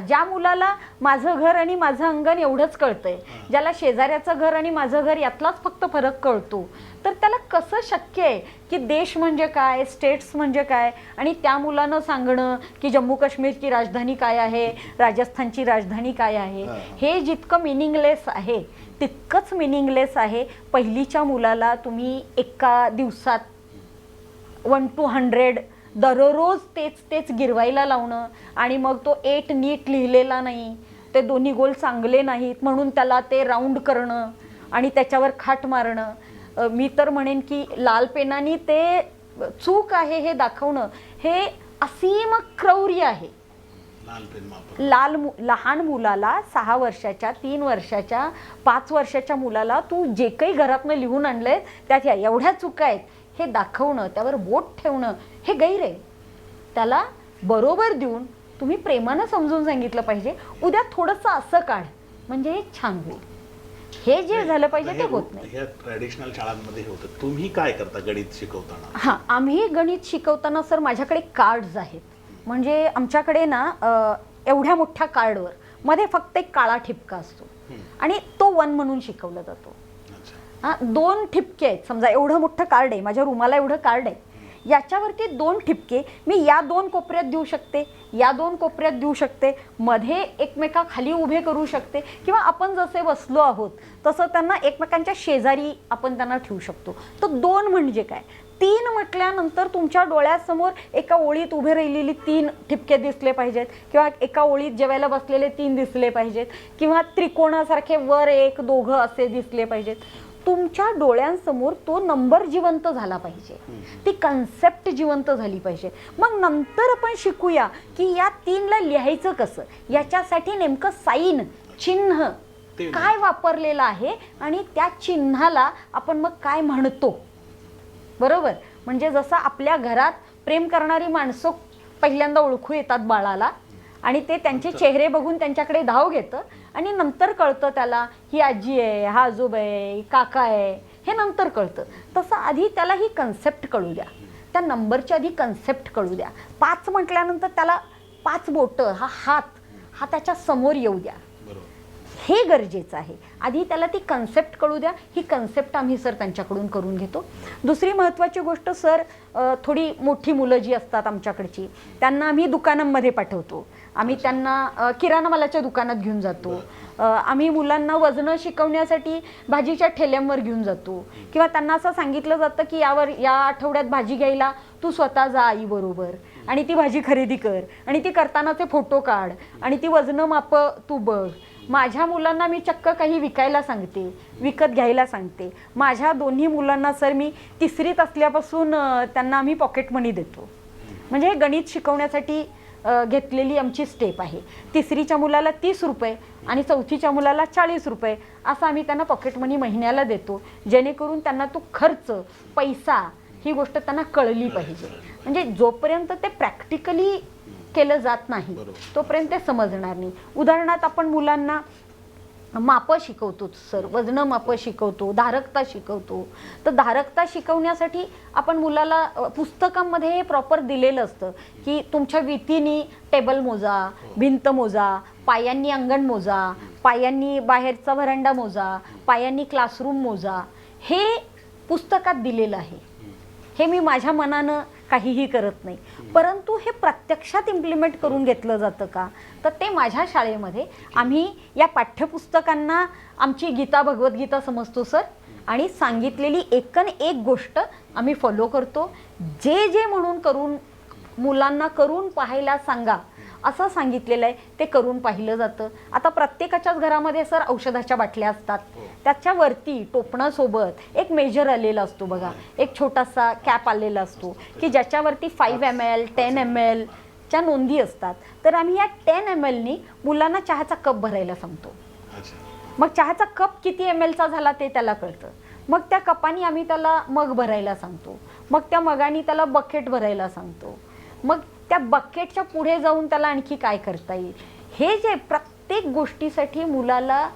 ज्या मुलाला माझं घर आणि माझं अंगण एवढंच कळतंय, ज्याला शेजाऱ्याचं घर आणि माझं घर यातलाच फक्त फरक कळतो, तर त्याला कसं शक्य आहे की देश म्हणजे काय, स्टेट्स म्हणजे काय, आणि त्या मुलानं सांगणं की जम्मू काश्मीरची राजधानी काय आहे, राजस्थानची राजधानी काय आहे. हे जितकं मिनिंगलेस आहे तितकंच मिनिंगलेस आहे पहिलीच्या मुलाला तुम्ही एका दिवसात 1 to 100 दररोज तेच गिरवायला लावणं, आणि मग तो 8 नीट लिहिलेला नाही, ते दोन्ही गोल चांगले नाहीत म्हणून त्याला ते राऊंड करणं आणि त्याच्यावर खाट मारणं. मी तर म्हणेन की लाल पेनाने ते चूक आहे हे दाखवणं हे असीम क्रौर्य आहे. लहान मुलाला 6 वर्षाच्या, 3 वर्षाच्या, 5 वर्षाच्या मुलाला तू जे काही घरातनं लिहून आणलंय त्यात एवढ्या चुका आहेत हे दाखवणं, त्यावर बोट ठेवणं हे गैर आहे. त्याला बरोबर देऊन तुम्ही प्रेमानं समजून सांगितलं पाहिजे, उद्या थोडंसं असं काढ म्हणजे हे छान होईल. हे जे झालं पाहिजे ते होत नाही. हे ट्रॅडिशनल शाळांमध्ये होतं. तुम्ही काय करता गणित शिकवताना? हां, आम्ही गणित शिकवताना सर माझ्याकडे कार्ड्स आहेत. म्हणजे आमच्याकडे ना एवढ्या मोठ्या कार्डवर मध्ये फक्त एक काळा ठिपका असतो आणि तो 1 म्हणून शिकवला जातो. 2 ठिपके आहेत, समजा एवढं मोठं कार्ड आहे, माझ्या रुमाला एवढं कार्ड आहे, याच्यावरती 2 ठिपके मी या 2 कोपऱ्यात देऊ शकते, या 2 कोपऱ्यात देऊ शकते, मध्ये एकमेका खाली उभे करू शकते, किंवा आपण जसे बसलो आहोत तसं त्यांना एकमेकांच्या शेजारी आपण त्यांना ठेवू शकतो. तर 2 म्हणजे काय, 3 म्हटल्यानंतर तुमच्या डोळ्यासमोर एका ओळीत उभे राहिलेली 3 ठिपके दिसले पाहिजेत, किंवा एका ओळीत जेवायला बसलेले 3 दिसले पाहिजेत, किंवा त्रिकोणासारखे वर 1 2 असे दिसले पाहिजेत. तुमच्या डोळ्यांसमोर तो नंबर जिवंत झाला पाहिजे, ती कन्सेप्ट जिवंत झाली पाहिजे. मग नंतर आपण शिकूया की या 3ला लिहायचं कसं, याच्यासाठी नेमकं साईन, चिन्ह काय वापरलेलं आहे आणि त्या चिन्हाला आपण मग काय म्हणतो. बरोबर, म्हणजे जसं आपल्या घरात प्रेम करणारी माणसं पहिल्यांदा ओळखू येतात बाळाला, आणि ते त्यांचे चेहरे बघून त्यांच्याकडे धाव घेतं, आणि नंतर कळतं त्याला ही आजी आहे, हा आजोबा आहे, काका आहे, हे नंतर कळतं. तसं आधी त्याला ही कन्सेप्ट कळू द्या, त्या नंबरची आधी कन्सेप्ट कळू द्या. 5 म्हटल्यानंतर त्याला 5 बोटं, हा हात हा त्याच्या समोर येऊ द्या, हे गरजेचं आहे. आधी त्याला ती कन्सेप्ट कळू द्या. ही कन्सेप्ट आम्ही सर त्यांच्याकडून करून घेतो. दुसरी महत्त्वाची गोष्ट सर, थोडी मोठी मुलं जी असतात आमच्याकडची त्यांना आम्ही दुकानांमध्ये पाठवतो. आम्ही त्यांना किराणा मालाच्या दुकानात घेऊन जातो. आम्ही मुलांना वजनं शिकवण्यासाठी भाजीच्या ठेल्यांवर घेऊन जातो, किंवा त्यांना असं सांगितलं जातं की या आठवड्यात भाजी घ्यायला तू स्वतः जा आईबरोबर आणि ती भाजी खरेदी कर, आणि ती करतानाचे फोटो काढ, आणि ती वजनं माप तू बघ. माझ्या मुलांना मी चक्क काही विकायला सांगते, विकत घ्यायला सांगते. माझ्या दोन्ही मुलांना सर मी 3रीत असल्यापासून त्यांना आम्ही पॉकेट मनी देतो. म्हणजे हे गणित शिकवण्यासाठी घेतलेली आमची स्टेप आहे. 3रीच्या मुलाला 30 रुपये आणि 4थीच्या मुलाला 40 रुपये असं आम्ही त्यांना पॉकेट मनी महिन्याला देतो, जेणेकरून त्यांना तो खर्च, पैसा ही गोष्ट त्यांना कळली पाहिजे. म्हणजे जोपर्यंत ते प्रॅक्टिकली केलं जात नाही तोपर्यंत ते समजणार नाही. उदाहरणार्थ आपण मुलांना मापं शिकवतो सर, वजनं मापं शिकवतो, धारकता शिकवतो. तर धारकता शिकवण्यासाठी आपण मुलाला पुस्तकांमध्ये हे प्रॉपर दिलेलं असतं की तुमच्या वितीनी टेबल मोजा, भिंत मोजा, पायांनी अंगण मोजा, पायांनी बाहेरचा व्हरांडा मोजा, पायांनी क्लासरूम मोजा. हे पुस्तकात दिलेलं आहे. हे मी माझ्या मनानं काहीही करत नाही, परंतु हे प्रत्यक्षात इम्प्लिमेंट करून घेतलं जातं का, तर ते माझ्या शाळेमध्ये आम्ही या पाठ्यपुस्तकांना आमची गीता भगवद्गीता समजतो सर, आणि सांगितलेली एकन एक गोष्ट आम्ही फॉलो करतो. जे जे म्हणून करून मुलांना करून पाहायला सांगा असं सांगितलेलं आहे ते करून पाहिलं जातं. आता प्रत्येकाच्याच घरामध्ये सर औषधाच्या बाटल्या असतात, त्याच्यावरती टोपणासोबत एक मेजर आलेला असतो बघा, एक छोटासा कॅप आलेला असतो की ज्याच्यावरती 5 ml 10 ml च्या नोंदी असतात. तर आम्ही या 10 ml मुलांना चहाचा कप भरायला सांगतो. मग चहाचा कप किती ml चा झाला ते त्याला कळतं. मग त्या कपाने आम्ही त्याला मग भरायला सांगतो, मग त्या मगाने त्याला बकेट भरायला सांगतो, मग त्या बकेटच्या पुढे जाऊन त्याला आणखी काय करता येईल. हे जे प्रत्येक गोष्टीसाठी मुलाला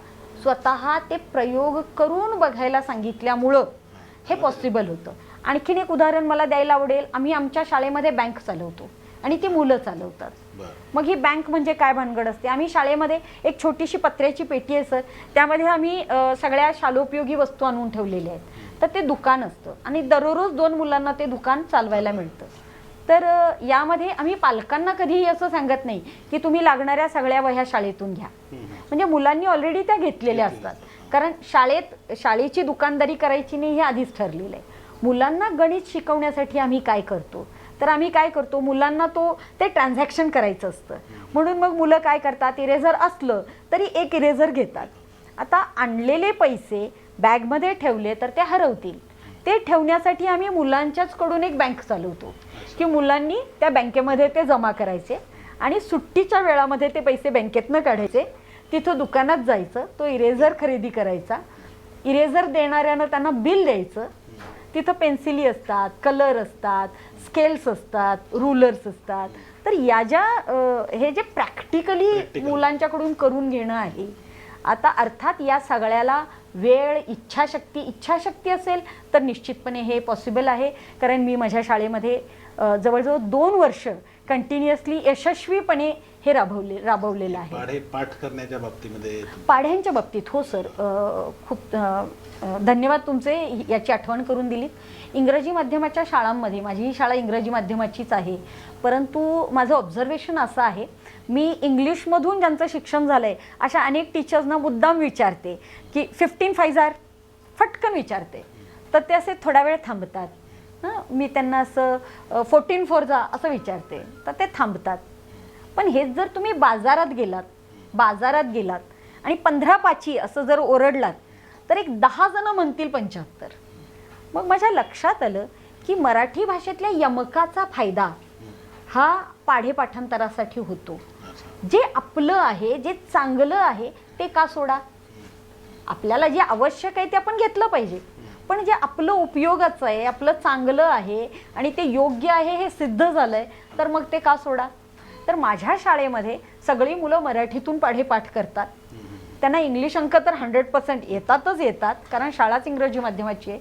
स्वतः ते प्रयोग करून बघायला सांगितल्यामुळं हे पॉसिबल होतं. आणखीन एक उदाहरण मला द्यायला आवडेल. आम्ही आमच्या शाळेमध्ये बँक चालवतो आणि ती मुलं चालवतात. मग ही बँक म्हणजे काय भानगड असते. आम्ही शाळेमध्ये एक छोटीशी पत्र्याची पेटी आहे सर, त्यामध्ये आम्ही सगळ्या शालोपयोगी वस्तू आणून ठेवलेल्या आहेत. तर ते दुकान असतं आणि दररोज 2 मुलांना ते दुकान चालवायला मिळतं. तर यामध्ये आम्ही पालकांना कधीही असं सांगत नाही की तुम्ही लागणाऱ्या सगळ्या वह्या शाळेतून घ्या, म्हणजे मुलांनी ऑलरेडी त्या घेतलेल्या असतात. कारण शाळेची दुकानदारी करायची नाही हे आधीच ठरलेलं आहे. मुलांना गणित शिकवण्यासाठी आम्ही काय करतो, तर आम्ही काय करतो, मुलांना ते ट्रान्झॅक्शन करायचं असतं. म्हणून मग मुलं काय करतात, इरेझर असलं तरी एक इरेझर घेतात. आता आणलेले पैसे बॅगमध्ये ठेवले तर ते हरवतील, ते ठेवण्यासाठी आम्ही मुलांच्याच कडून एक बँक चालवतो की मुलांनी त्या बँकेमध्ये ते जमा करायचे आणि सुट्टीच्या वेळामध्ये ते पैसे बँकेतनं काढायचे, तिथं दुकानात जायचं, तो इरेझर खरेदी करायचा, इरेझर देणाऱ्यानं त्यांना बिल द्यायचं. तिथं पेन्सिली असतात, कलर असतात, स्केल्स असतात, रूलर्स असतात. तर हे जे प्रॅक्टिकली मुलांच्याकडून करून घेणं आहे. आता अर्थात या सगळ्याला वेळ, इच्छाशक्ती असेल तर निश्चितपणे हे पॉसिबल आहे. कारण मी माझ्या शाळेमध्ये जवळजवळ 2 वर्ष कंटिन्युअसली यशस्वीपणे हे राबवलेलं आहे. पाठ करण्याच्या बाबतीमध्ये, पाढ्यांच्या बाबतीत हो सर, खूप धन्यवाद तुमचे, याची आठवण करून दिलीत. इंग्रजी माध्यमाच्या शाळांमध्ये, माझी ही शाळा इंग्रजी माध्यमाचीच आहे, परंतु माझं ऑब्झर्वेशन असं आहे, मी इंग्लिशमधून ज्यांचं शिक्षण झालं आहे अशा अनेक टीचर्सना मुद्दाम विचारते की 15 5 फटकन विचारते, तर ते असे थोडा वेळ थांबतात. मी त्यांना असं 14 4 असं विचारते तर ते थांबतात. पण हेच जर तुम्ही बाजारात गेलात आणि 15 5 असं जर ओरडलात तर एक 10 जण म्हणतील 75. मग माझ्या लक्षात आलं की मराठी भाषेतल्या यमकाचा फायदा हा पाढेपाठांतरासाठी होतो. जे आपलं आहे, जे चांगलं आहे ते का सोडा. आपल्याला जे आवश्यक आहे ते आपण घेतलं पाहिजे, पण जे आपलं उपयोगाचं आहे, आपलं चांगलं आहे आणि ते योग्य आहे हे सिद्ध झालंय तर मग ते का सोडा. तर माझ्या शाळेमध्ये सगळी मुलं मराठीतून पाढेपाठ करतात. त्यांना इंग्लिश अंक तर 100% येतात, कारण शाळाच इंग्रजी माध्यमाची आहे.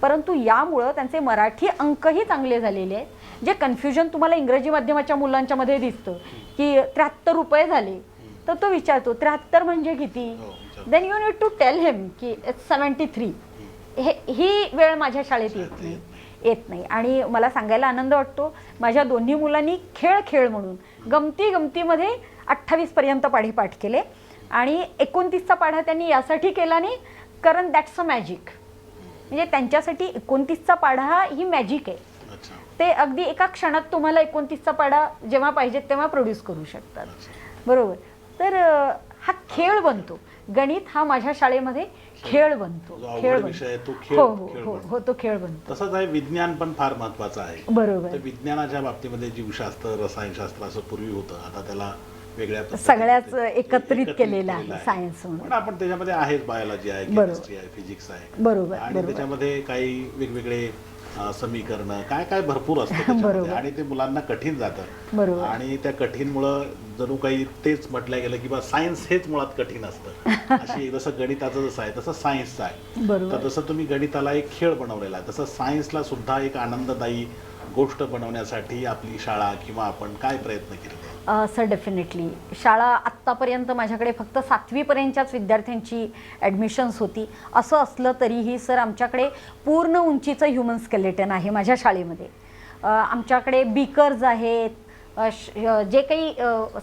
परंतु यामुळं त्यांचे मराठी अंकही चांगले झालेले आहेत. जे कन्फ्युजन तुम्हाला इंग्रजी माध्यमाच्या मुलांच्या मध्ये दिसतं की 73 रुपये झाले, तर तो विचारतो 73 म्हणजे किती, then you need to tell him की इट्स 73. ही वेळ माझ्या शाळेत येत नाही. आणि मला सांगायला आनंद वाटतो, माझ्या दोन्ही मुलांनी खेळ म्हणून गमतीमध्ये 28 पर्यंत पाढेपाठ केले आणि 29चा पाढा त्यांनी यासाठी केला नाही, कारण दॅट्स अ मॅजिक. म्हणजे त्यांच्यासाठी 29चा पाढा ही मॅजिक आहे. ते अगदी एका क्षणात तुम्हाला 29चा पाढा जेव्हा पाहिजे तेव्हा प्रोड्यूस करू शकतात. बरोबर. तर हा खेळ बनतो. गणित हा माझ्या शाळेमध्ये खेळ बनतो. तो खेळ बनतो. तसंच आहे विज्ञान पण फार महत्वाचं आहे. बरोबर. तर विज्ञानाच्या बाबतीमध्ये जीवशास्त्र, रसायनशास्त्र असं पूर्वी होतं, आता त्याला वेगळ्या सगळ्याच एकत्रित केलेलं आहे सायन्स म्हणून. पण आपण त्याच्यामध्ये आहेच, बायोलॉजी आहे, केमिस्ट्री आहे, फिजिक्स आहे. बरोबर. आणि त्याच्यामध्ये काही वेगवेगळे समीकरण काय भरपूर असतं आणि ते मुलांना कठीण जातं. आणि त्या कठीणमुळं जणू काही तेच म्हटलं गेलं की बा सायन्स हेच मुळात कठीण असतं. अशी जसं गणिताचं जसं आहे तसं सायन्सचं आहे. तर जसं तुम्ही गणिताला एक खेळ बनवलेला आहे, तसं सायन्सला सुद्धा एक आनंददायी गोष्ट बनवण्यासाठी आपली शाळा किंवा आपण काय प्रयत्न केले? Sir definitely. शाळा आत्तापर्यंत माझ्याकडे फक्त 7वी पर्यंतच्याच विद्यार्थ्यांची ॲडमिशन्स होती. असं असलं तरीही सर आमच्याकडे पूर्ण उंचीचं ह्युमन स्केलेटन आहे माझ्या शाळेमध्ये. आमच्याकडे बीकर्स आहेत, जे काही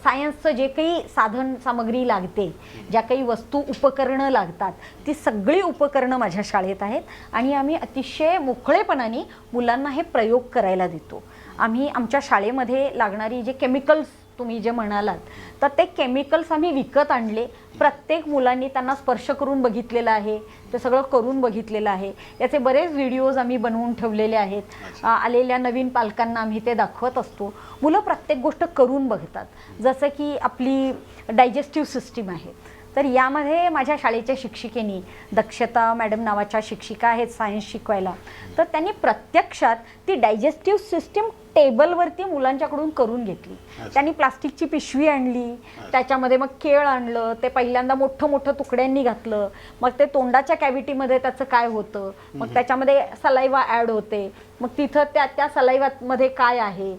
सायन्सचं जे काही साधन सामग्री लागते, ज्या काही वस्तू उपकरणं लागतात, ती सगळी उपकरणं माझ्या शाळेत आहेत आणि आम्ही अतिशय मोकळेपणाने मुलांना हे प्रयोग करायला देतो. आम्ही आमच्या शाळेमध्ये लागणारी जे केमिकल्स तुम्ही जे म्हणालात, तर ते केमिकल्स आम्ही विकत आणले. प्रत्येक मुलांनी त्यांना स्पर्श करून बघितलेलं आहे, ते सगळं करून बघितलेलं आहे. याचे बरेच व्हिडिओज आम्ही बनवून ठेवलेले आहेत. आलेल्या नवीन पालकांना आम्ही ते दाखवत असतो. मुलं प्रत्येक गोष्ट करून बघतात. जसं की आपली डायजेस्टिव्ह सिस्टीम आहे, तर यामध्ये माझ्या शाळेच्या शिक्षिकेनी, दक्षता मॅडम नावाच्या शिक्षिका आहेत सायन्स शिकवायला, तर त्यांनी प्रत्यक्षात ती डायजेस्टिव्ह सिस्टीम टेबलवरती मुलांच्याकडून करून घेतली. त्यांनी प्लास्टिकची पिशवी आणली, त्याच्यामध्ये मग केळ आणलं, ते पहिल्यांदा मोठं मोठं तुकड्यांनी घातलं, मग ते तोंडाच्या कॅव्हिटीमध्ये त्याचं काय होतं, मग त्याच्यामध्ये सलाइवा ॲड होते, मग तिथं त्या सलाइवामध्ये काय आहे,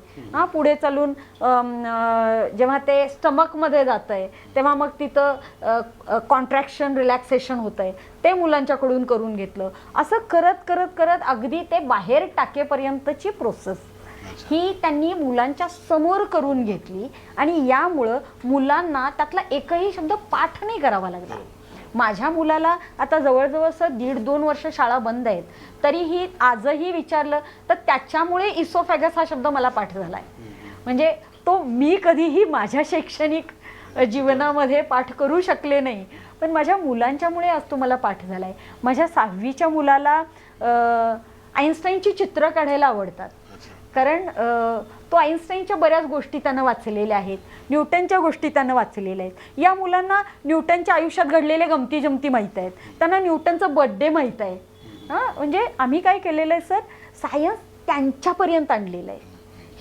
पुढे चालून जेव्हा ते स्टमकमध्ये जातं आहे तेव्हा मग तिथं कॉन्ट्रॅक्शन रिलॅक्सेशन होतं आहे, ते मुलांच्याकडून करून घेतलं. असं करत करत करत अगदी ते बाहेर टाकेपर्यंतची प्रोसेस ही त्यांनी मुलांच्या समोर करून घेतली आणि यामुळं मुलांना त्यातला एकही शब्द पाठ नाही करावा लागला. माझ्या मुलाला आता जवळजवळ 1.5-2 वर्ष शाळा बंद आहेत, तरीही आजही विचारलं तर त्याच्यामुळे इसोफॅगस हा शब्द मला पाठ झाला आहे. म्हणजे तो मी कधीही माझ्या शैक्षणिक जीवनामध्ये पाठ करू शकले नाही, पण माझ्या मुलांच्यामुळे आज तो मला पाठ झाला आहे. माझ्या 6वीच्या मुलाला आईन्स्टाईनची चित्र काढायला आवडतात, कारण तो आईन्स्टाईनच्या बऱ्याच गोष्टी त्यानं वाचलेल्या आहेत, न्यूटनच्या गोष्टी त्यानं वाचलेल्या आहेत. या मुलांना न्यूटनच्या आयुष्यात घडलेले गमती जमती माहीत आहेत, त्यांना न्यूटनचं बर्थडे माहीत आहे. म्हणजे आम्ही काय केलेलं आहे सर, सायन्स त्यांच्यापर्यंत आणलेलं आहे.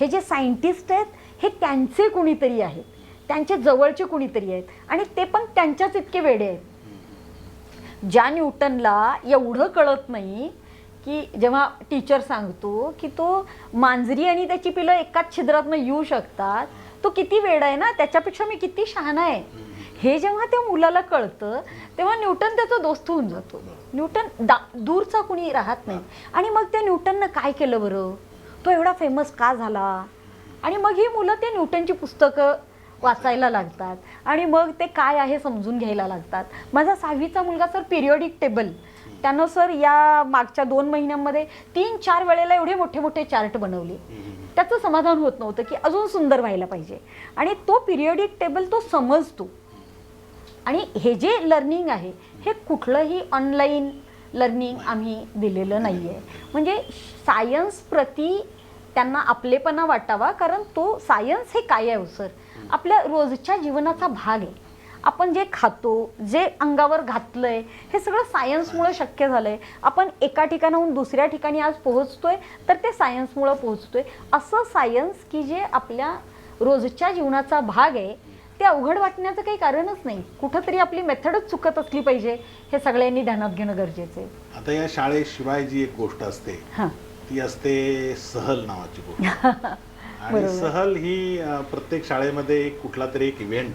हे जे सायंटिस्ट आहेत हे त्यांचे कुणीतरी आहेत, त्यांचे जवळचे कुणीतरी आहेत आणि ते पण त्यांच्याच इतके वेडे आहेत. ज्या न्यूटनला एवढं कळत नाही की जेव्हा टीचर सांगतो की तो मांजरी आणि त्याची पिलं एकाच छिद्रातनं येऊ शकतात, तो किती वेडा आहे ना, त्याच्यापेक्षा मी किती शहाणा आहे, हे जेव्हा त्या मुलाला कळतं तेव्हा न्यूटन त्याचा दोस्त होऊन जातो. न्यूटन दूरचा कुणी राहत नाही. आणि मग त्या न्यूटननं काय केलं बरं, तो एवढा फेमस का झाला, आणि मग ही मुलं ते न्यूटनची पुस्तकं वाचायला लागतात आणि मग ते काय आहे समजून घ्यायला लागतात. माझा 6वीचा मुलगा सर पिरियडिक टेबल, त्यानं सर या मागच्या 2 महिन्यांमध्ये 3-4 वेळेला एवढे मोठे मोठे चार्ट बनवले. त्याचं समाधान होत नव्हतं की अजून सुंदर व्हायला पाहिजे, आणि तो पिरियडिक टेबल तो समजतो. आणि हे जे लर्निंग आहे हे कुठलंही ऑनलाईन लर्निंग आम्ही दिलेलं नाही आहे. म्हणजे सायन्स प्रती त्यांना आपलेपणा वाटावा, कारण तो सायन्स हे काय आहे सर, आपल्या रोजच्या जीवनाचा भाग आहे. आपण जे खातो, जे अंगावर घातलंय, हे सगळं सायन्समुळे शक्य झालंय. आपण एका ठिकाणाहून दुसऱ्या ठिकाणी आज पोहोचतोय तर ते सायन्समुळे पोहोचतोय. असं सायन्स की जे आपल्या रोजच्या जीवनाचा भाग आहे, ते अवघड वाटण्याचं काही कारणच नाही. कुठंतरी आपली मेथडच चुकत असली पाहिजे, हे सगळ्यांनी ध्यानात घेणं गरजेचं आहे. आता या शाळेशिवाय जी एक गोष्ट असते ती असते सहल नावाची गोष्ट. आणि सहल ही प्रत्येक शाळेमध्ये एक कुठला तरी एक इव्हेंट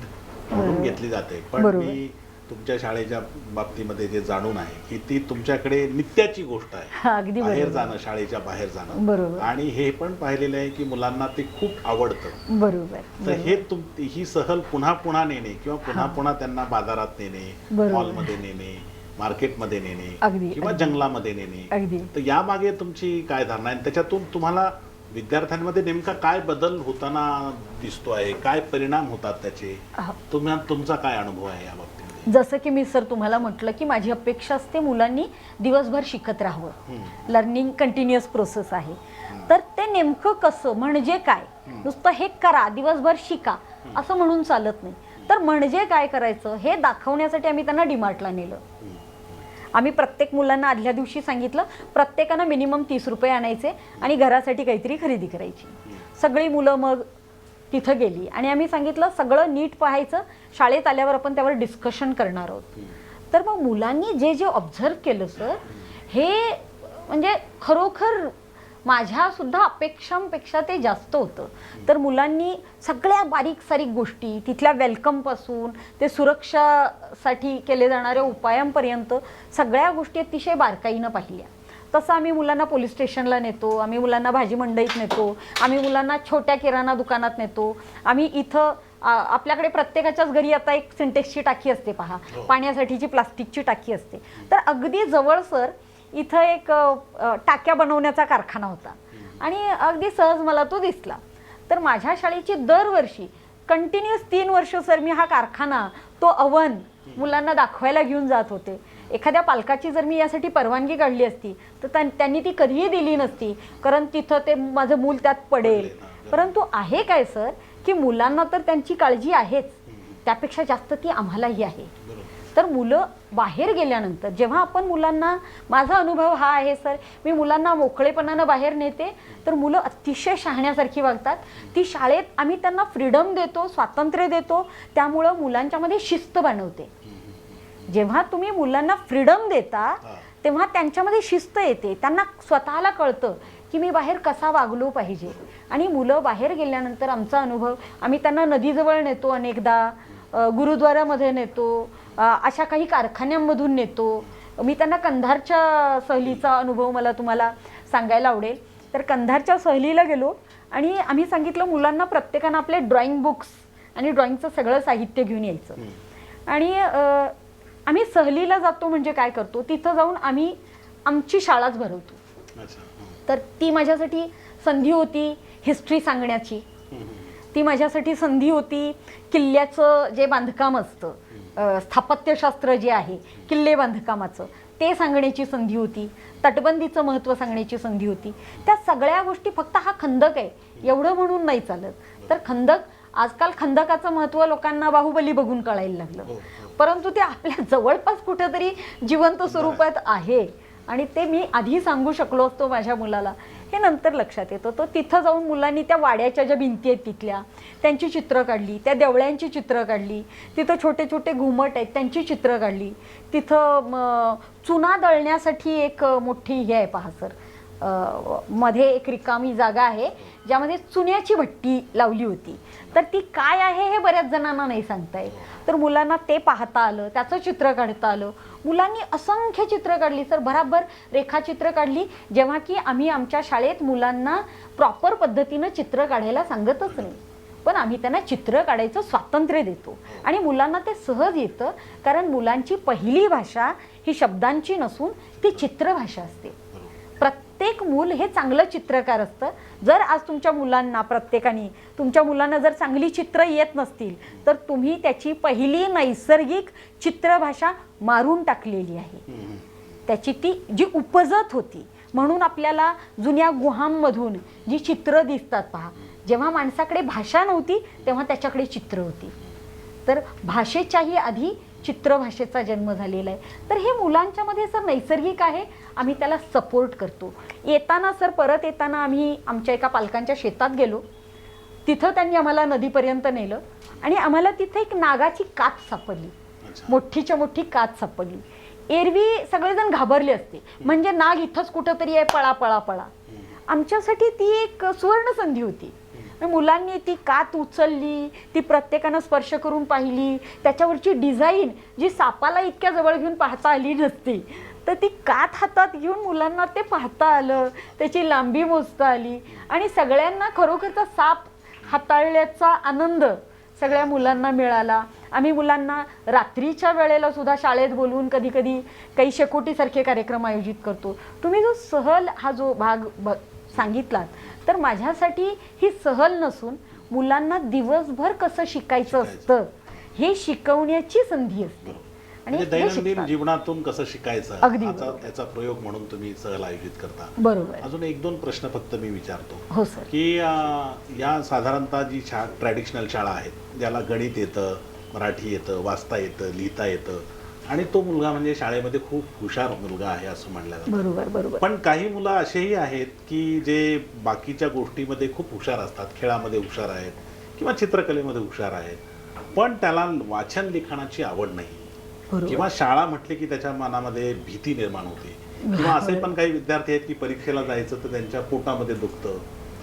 म्हणून घेतली जाते, पण मी तुमच्या शाळेच्या बाबतीमध्ये जे जाणून आहे की ती तुमच्याकडे नित्याची गोष्ट आहे, बाहेर जाणं, शाळेच्या बाहेर जाणं. आणि हे पण पाहिलेलं आहे की मुलांना ते खूप आवडतं. बरोबर. तर हे ही सहल पुन्हा पुन्हा नेणे किंवा पुन्हा पुन्हा त्यांना बाजारात नेणे, मॉलमध्ये नेणे, मार्केटमध्ये नेणे किंवा जंगलामध्ये नेणे, तर यामागे तुमची काय धारणा आहे, त्याच्यातून तुम्हाला विद्यार्थ्यांमध्ये नेमका काय बदल होताना दिसतो आहे, काय परिणाम होतात त्याचे, तुमचा काय अनुभव आहे या बाबतीत? जसं की मी सर तुम्हाला म्हटलं की माझी अपेक्षा असते मुलांनी दिवसभर शिकत राहावं. लर्निंग कंटिन्युअस प्रोसेस आहे. तर ते नेमकं कसं, म्हणजे काय, नुसतं हे करा दिवसभर शिका असं म्हणून चालत नाही. तर म्हणजे काय करायचं हे दाखवण्यासाठी आम्ही त्यांना डीमार्टला नेलं. आम्ही प्रत्येक मुलांना आदल्या दिवशी सांगितलं प्रत्येकानं मिनिमम 30 रुपये आणायचे आणि घरासाठी काहीतरी खरेदी करायची. सगळी मुलं मग तिथं गेली आणि आम्ही सांगितलं सगळं नीट पाहायचं, शाळेत आल्यावर आपण त्यावर डिस्कशन करणार आहोत. तर मग मुलांनी जे जे ऑब्झर्व केलं सर, हे म्हणजे खरोखर माझ्या सुद्धा अपेक्षांपेक्षा ते जास्त होतं. तर मुलांनी सगळ्या बारीक सारीक गोष्टी, तिथल्या वेलकमपासून ते सुरक्षासाठी केले जाणाऱ्या उपायांपर्यंत सगळ्या गोष्टी अतिशय बारकाईनं पाहिल्या. तसं आम्ही मुलांना पोलीस स्टेशनला नेतो, आम्ही मुलांना भाजी मंडईत नेतो, आम्ही मुलांना छोट्या किराणा दुकानात नेतो. आम्ही इथं आपल्याकडे प्रत्येकाच्याच घरी आता एक सिंटेक्सची टाकी असते पहा, पाण्यासाठीची प्लास्टिकची टाकी असते. तर अगदी जवळ सर इथं एक टाक्या बनवण्याचा कारखाना होता आणि अगदी सहज मला तो दिसला. तर माझ्या शाळेची दरवर्षी कंटिन्युअस 3 वर्ष सर मी हा कारखाना, तो अवन मुलांना दाखवायला घेऊन जात होते. एखाद्या पालकाची जर मी यासाठी परवानगी काढली असती तर त्यांनी ती कधीही दिली नसती, कारण तिथं ते माझं मूल त्यात पडेल. परंतु आहे काय सर की मुलांना तर त्यांची काळजी आहेच, त्यापेक्षा जास्त ती आम्हालाही आहे. तर मुलं बाहेर गेल्यानंतर जेव्हा आपण मुलांना, माझा अनुभव हा आहे सर, मी मुलांना मोकळेपणानं बाहेर नेते तर मुलं अतिशय शहाण्यासारखी वागतात. ती शाळेत आम्ही त्यांना फ्रीडम देतो, स्वातंत्र्य देतो, त्यामुळं मुलांच्यामध्ये शिस्त बनवते. जेव्हा तुम्ही मुलांना फ्रीडम देता तेव्हा त्यांच्यामध्ये शिस्त येते, त्यांना स्वतःला कळतं की मी बाहेर कसा वागलो पाहिजे. आणि मुलं बाहेर गेल्यानंतर आमचा अनुभव, आम्ही त्यांना नदीजवळ नेतो, अनेकदा गुरुद्वारामध्ये नेतो, अशा काही कारखान्यांमधून नेतो. मी त्यांना कंधारच्या सहलीचा अनुभव मला तुम्हाला सांगायला आवडेल. तर कंधारच्या सहलीला गेलो आणि आम्ही सांगितलं मुलांना प्रत्येकानं आपले ड्रॉइंग बुक्स आणि ड्रॉइंगचं सगळं साहित्य घेऊन यायचं. आणि आम्ही सहलीला जातो म्हणजे काय करतो, तिथं जाऊन आम्ही आमची शाळाच भरवतो. तर ती माझ्यासाठी संधी होती हिस्ट्री सांगण्याची, ती माझ्यासाठी संधी होती किल्ल्याचं जे बांधकाम असतं, स्थापत्यशास्त्र जे आहे किल्ले बांधकामाचं, ते सांगण्याची संधी होती, तटबंदीचं महत्त्व सांगण्याची संधी होती. त्या सगळ्या गोष्टी, फक्त हा खंदक आहे एवढं म्हणून नाही चालत. तर खंदक, आजकाल खंदकाचं महत्त्व लोकांना बाहुबली बघून कळायला लागलं, परंतु ते आपल्या जवळपास कुठेतरी जिवंत स्वरूपात आहे. आणि ते मी आधी सांगू शकलो असतो माझ्या मुलाला, हे नंतर लक्षात येतं. तर तिथं जाऊन मुलांनी त्या वाड्याच्या ज्या भिंती आहेत तिथल्या त्यांची चित्रं काढली, त्या देवळ्यांची चित्रं काढली, तिथं छोटे छोटे घुमट आहेत त्यांची चित्रं काढली. तिथं चुना दळण्यासाठी एक मोठी हे आहे पहा सर, मध्ये एक रिकामी जागा आहे ज्यामध्ये चुन्याची भट्टी लावली होती. तर ती काय आहे हे बऱ्याच जणांना नाही सांगता येत. तर मुलांना ते पाहता आलं, त्याचं चित्र काढता आलं. मुलांनी असंख्य चित्र काढली सर, बराबर रेखाचित्र काढली, जेव्हा की आम्ही आमच्या शाळेत मुलांना प्रॉपर पद्धतीनं चित्र काढायला सांगतच नाही, पण आम्ही त्यांना चित्र काढायचं स्वातंत्र्य देतो. आणि मुलांना ते सहज येतं, कारण मुलांची पहिली भाषा ही शब्दांची नसून ती चित्रभाषा असते. प्रत्येक मूल हे चांगलं चित्रकार असतं. जर आज तुमच्या मुलांना, प्रत्येकाने तुमच्या मुलांना जर चांगली चित्र येत नसतील तर तुम्ही त्याची पहिली नैसर्गिक चित्रभाषा मारून टाकलेली आहे. त्याची ती जी उपजत होती, म्हणून आपल्याला जुन्या गुहांमधून जी चित्र दिसतात पहा, जेव्हा माणसाकडे भाषा नव्हती तेव्हा त्याच्याकडे चित्र होती. तर भाषेच्याही आधी चित्रभाषेचा जन्म झालेला आहे. तर हे मुलांच्या मध्ये सर नैसर्गिक आहे, आम्ही त्याला सपोर्ट करतो. येताना सर, परत येताना आम्ही आमच्या एका पालकांच्या शेतात गेलो, तिथं त्यांनी आम्हाला नदीपर्यंत नेलं आणि आम्हाला तिथे एक नागाची कात सापडली, मोठीच्या मोठी कात सापडली. एरवी सगळेजण घाबरले असते, म्हणजे नाग इथंच कुठंतरी आहे, पळा पळा पळा. आमच्यासाठी ती एक सुवर्ण संधी होती. मुलांनी ती कात उचलली, ती प्रत्येकानं स्पर्श करून पाहिली, त्याच्यावरची डिझाईन जी सापाला इतक्या जवळ घेऊन पाहता आली नसती, तर ती कात हातात घेऊन मुलांना ते पाहता आलं, त्याची लांबी मोजता आली आणि सगळ्यांना खरोखरचा साप हाताळल्याचा आनंद सगळ्या मुलांना मिळाला. आम्ही मुलांना रात्रीच्या वेळेला सुद्धा शाळेत बोलवून कधी कधी काही शेकोटीसारखे कार्यक्रम आयोजित करतो. तुम्ही जो सहल हा जो भाग सांगितलात, तर माझ्यासाठी ही सहल नसून मुलांना दिवसभर कसं शिकायचं असतं हे शिकवण्याची संधी असते. आणि दैनंदिन जीवनातून कसं शिकायचं अगदी याचा प्रयोग म्हणून तुम्ही सहल आयोजित करता. बरोबर. अजून 1-2 प्रश्न फक्त मी विचारतो. हो सर. की या साधारणतः जी ट्रॅडिशनल शाळा आहेत, ज्याला गणित येतं, मराठी येतं, वाचता येतं, लिहिता येतं, आणि तो मुलगा म्हणजे शाळेमध्ये खूप हुशार मुलगा आहे असं म्हणलं जातं. बरोबर बरोबर. पण काही मुलं असेही आहेत की जे बाकीच्या गोष्टीमध्ये खूप हुशार असतात, खेळामध्ये हुशार आहेत किंवा चित्रकलेमध्ये हुशार आहेत, पण त्याला वाचन लिखाणाची आवड नाही, किंवा शाळा म्हटली की त्याच्या मनामध्ये भीती निर्माण होते. किंवा असे पण काही विद्यार्थी आहेत की परीक्षेला जायचं तर त्यांच्या पोटामध्ये दुखतं,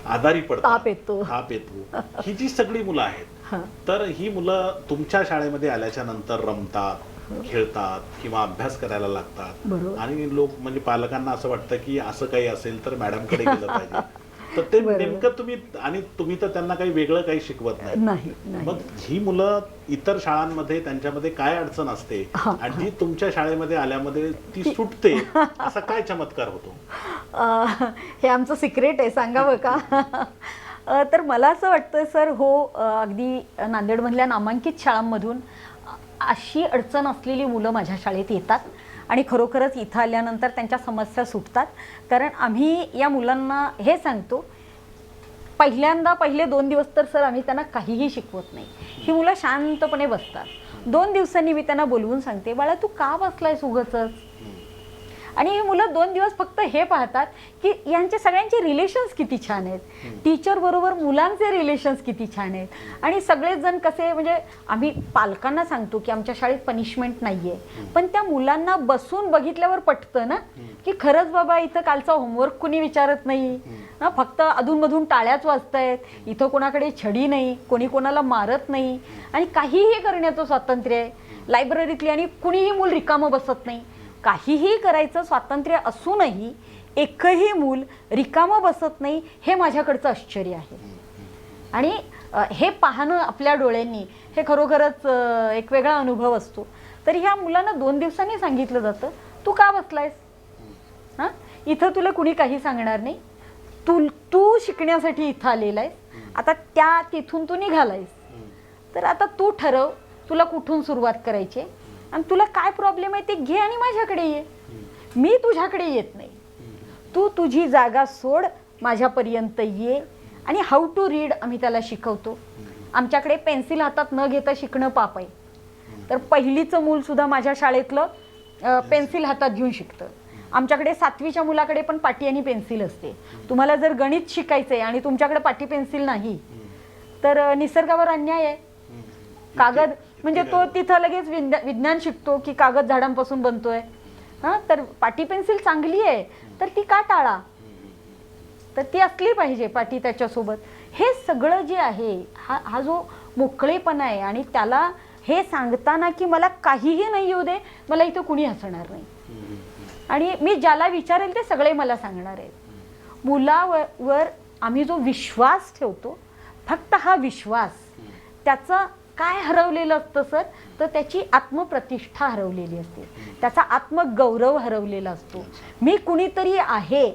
आजारी पडतात, ताप येतो. ही जी सगळी मुलं आहेत, तर ही मुलं तुमच्या शाळेमध्ये आल्याच्या नंतर रमतात, खेळतात किंवा अभ्यास करायला लागतात बरोबर. आणि लोक म्हणजे पालकांना असं वाटतं की असं काही असेल तर मॅडमकडे गेलं पाहिजे. तर ते नेमकं तुम्ही तर त्यांना काही वेगळं काही शिकवत नाही. नाही. मग ही मुलं इतर शाळांमध्ये त्यांच्यामध्ये काय अडचण असते आणि ती तुमच्या शाळेमध्ये आल्यामध्ये ती सुटते, असा काय चमत्कार होतो? हे आमचं सिक्रेट आहे, सांगावं का? तर मला असं वाटतं सर, अगदी नांदेडमधल्या नामांकित शाळांमधून अशी अडचण असलेली मुलं माझ्या शाळेत येतात आणि खरोखरच इथं आल्यानंतर त्यांच्या समस्या सुटतात. कारण आम्ही या मुलांना हे सांगतो, पहिले 2 दिवस तर सर आम्ही त्यांना काहीही शिकवत नाही. ही मुलं शांतपणे बसतात. 2 दिवसांनी मी त्यांना बोलवून सांगते, बाळा तू का बसलायस उगाचच? आणि ही मुलं 2 दिवस फक्त हे पाहतात की यांचे सगळ्यांचे रिलेशन्स किती छान आहेत, टीचर बरोबर मुलांचे रिलेशन्स किती छान आहेत. आणि सगळेच जण कसे, म्हणजे आम्ही पालकांना सांगतो की आमच्या शाळेत पनिशमेंट नाहीये, पण त्या मुलांना बसून बघितल्यावर पटतं ना की खरंच बाबा इथं कालचा होमवर्क कुणी विचारत नाही ना, फक्त अधूनमधून टाळ्याच वाजतायत, इथं कोणाकडे छडी नाही, कोणी कोणाला मारत नाही आणि काहीही करण्याचं स्वातंत्र्य आहे लायब्ररीतली, आणि कुणीही मूल रिकामं बसत नाही. काहीही करायचं स्वातंत्र्य असूनही एकही मूल रिकामं बसत नाही, हे माझ्याकडचं आश्चर्य आहे. आणि हे पाहणं आपल्या डोळ्यांनी हे खरोखरच एक वेगळा अनुभव असतो. तर ह्या मुलांना 2 दिवसांनी सांगितलं जातं, तू का बसलायस? हां, इथं तुला कुणी काही सांगणार नाही, तू शिकण्यासाठी इथं आलेला आहेस. आता तिथून तू निघालायस, तर आता तू ठरव तुला कुठून सुरुवात करायची आणि तुला काय प्रॉब्लेम आहे ते घे आणि माझ्याकडे ये. मी तुझ्याकडे येत नाही, तू तुझी जागा सोड, माझ्यापर्यंत ये. आणि हाऊ टू रीड आम्ही त्याला शिकवतो. आमच्याकडे पेन्सिल हातात न घेता शिकणं पाप आहे. तर पहिलीचं मूल सुद्धा माझ्या शाळेतलं पेन्सिल हातात घेऊन शिकतं. आमच्याकडे 7वीच्या मुलाकडे पण पाटी आणि पेन्सिल असते. तुम्हाला जर गणित शिकायचंय आणि तुमच्याकडे पाटी पेन्सिल नाही तर निसर्गावर अन्याय आहे. कागद म्हणजे तो तिथं लगेच विज्ञान शिकतो की कागद झाडांपासून बनतोय. हां, तर पाटी पेन्सिल चांगली आहे तर ती का टाळा? तर ती असली पाहिजे पाटी त्याच्यासोबत. हे सगळं जे आहे हा जो मोकळेपणा आहे, आणि त्याला हे सांगताना की मला काहीही नाही येऊ दे, मला इथं कुणी हसणार नाही आणि मी ज्याला विचारेल ते सगळे मला सांगणार आहेत. मुलावर आम्ही जो विश्वास ठेवतो, फक्त हा विश्वास, त्याचं काय हरवलेलं असतं सर, तर त्याची आत्मप्रतिष्ठा हरवलेली असते, त्याचा आत्मगौरव हरवलेला असतो. मी कुणीतरी आहे,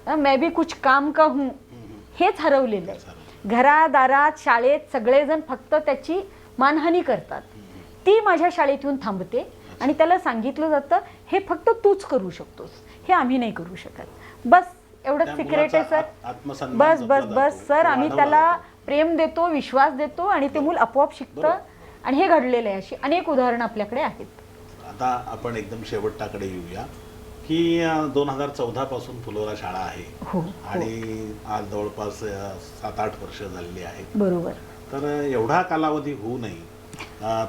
मैं भी कुछ काम का हूँ, हेच हरवलेलं आहे. घरादारात शाळेत सगळेजण फक्त त्याची मानहानी करतात. ती माझ्या शाळेतून थांबते आणि त्याला सांगितलं जातं हे फक्त तूच करू शकतोस, हे आम्ही नाही करू शकत. बस एवढंच सिक्रेट आहे सर. बस सर, आम्ही त्याला प्रेम देतो, विश्वास देतो आणि ते मूल आपोआप शिकतं. आणि हे घडलेलं आहे. अशी अनेक उदाहरणं आपल्याकडे आहेत. आता आपण एकदम शेवटाकडे येऊया की 2014 पासून फुलोरा शाळा आहे. आणि आज जवळपास 7-8 वर्ष झालेली आहेत. बरोबर. तर एवढा कालावधी होऊनही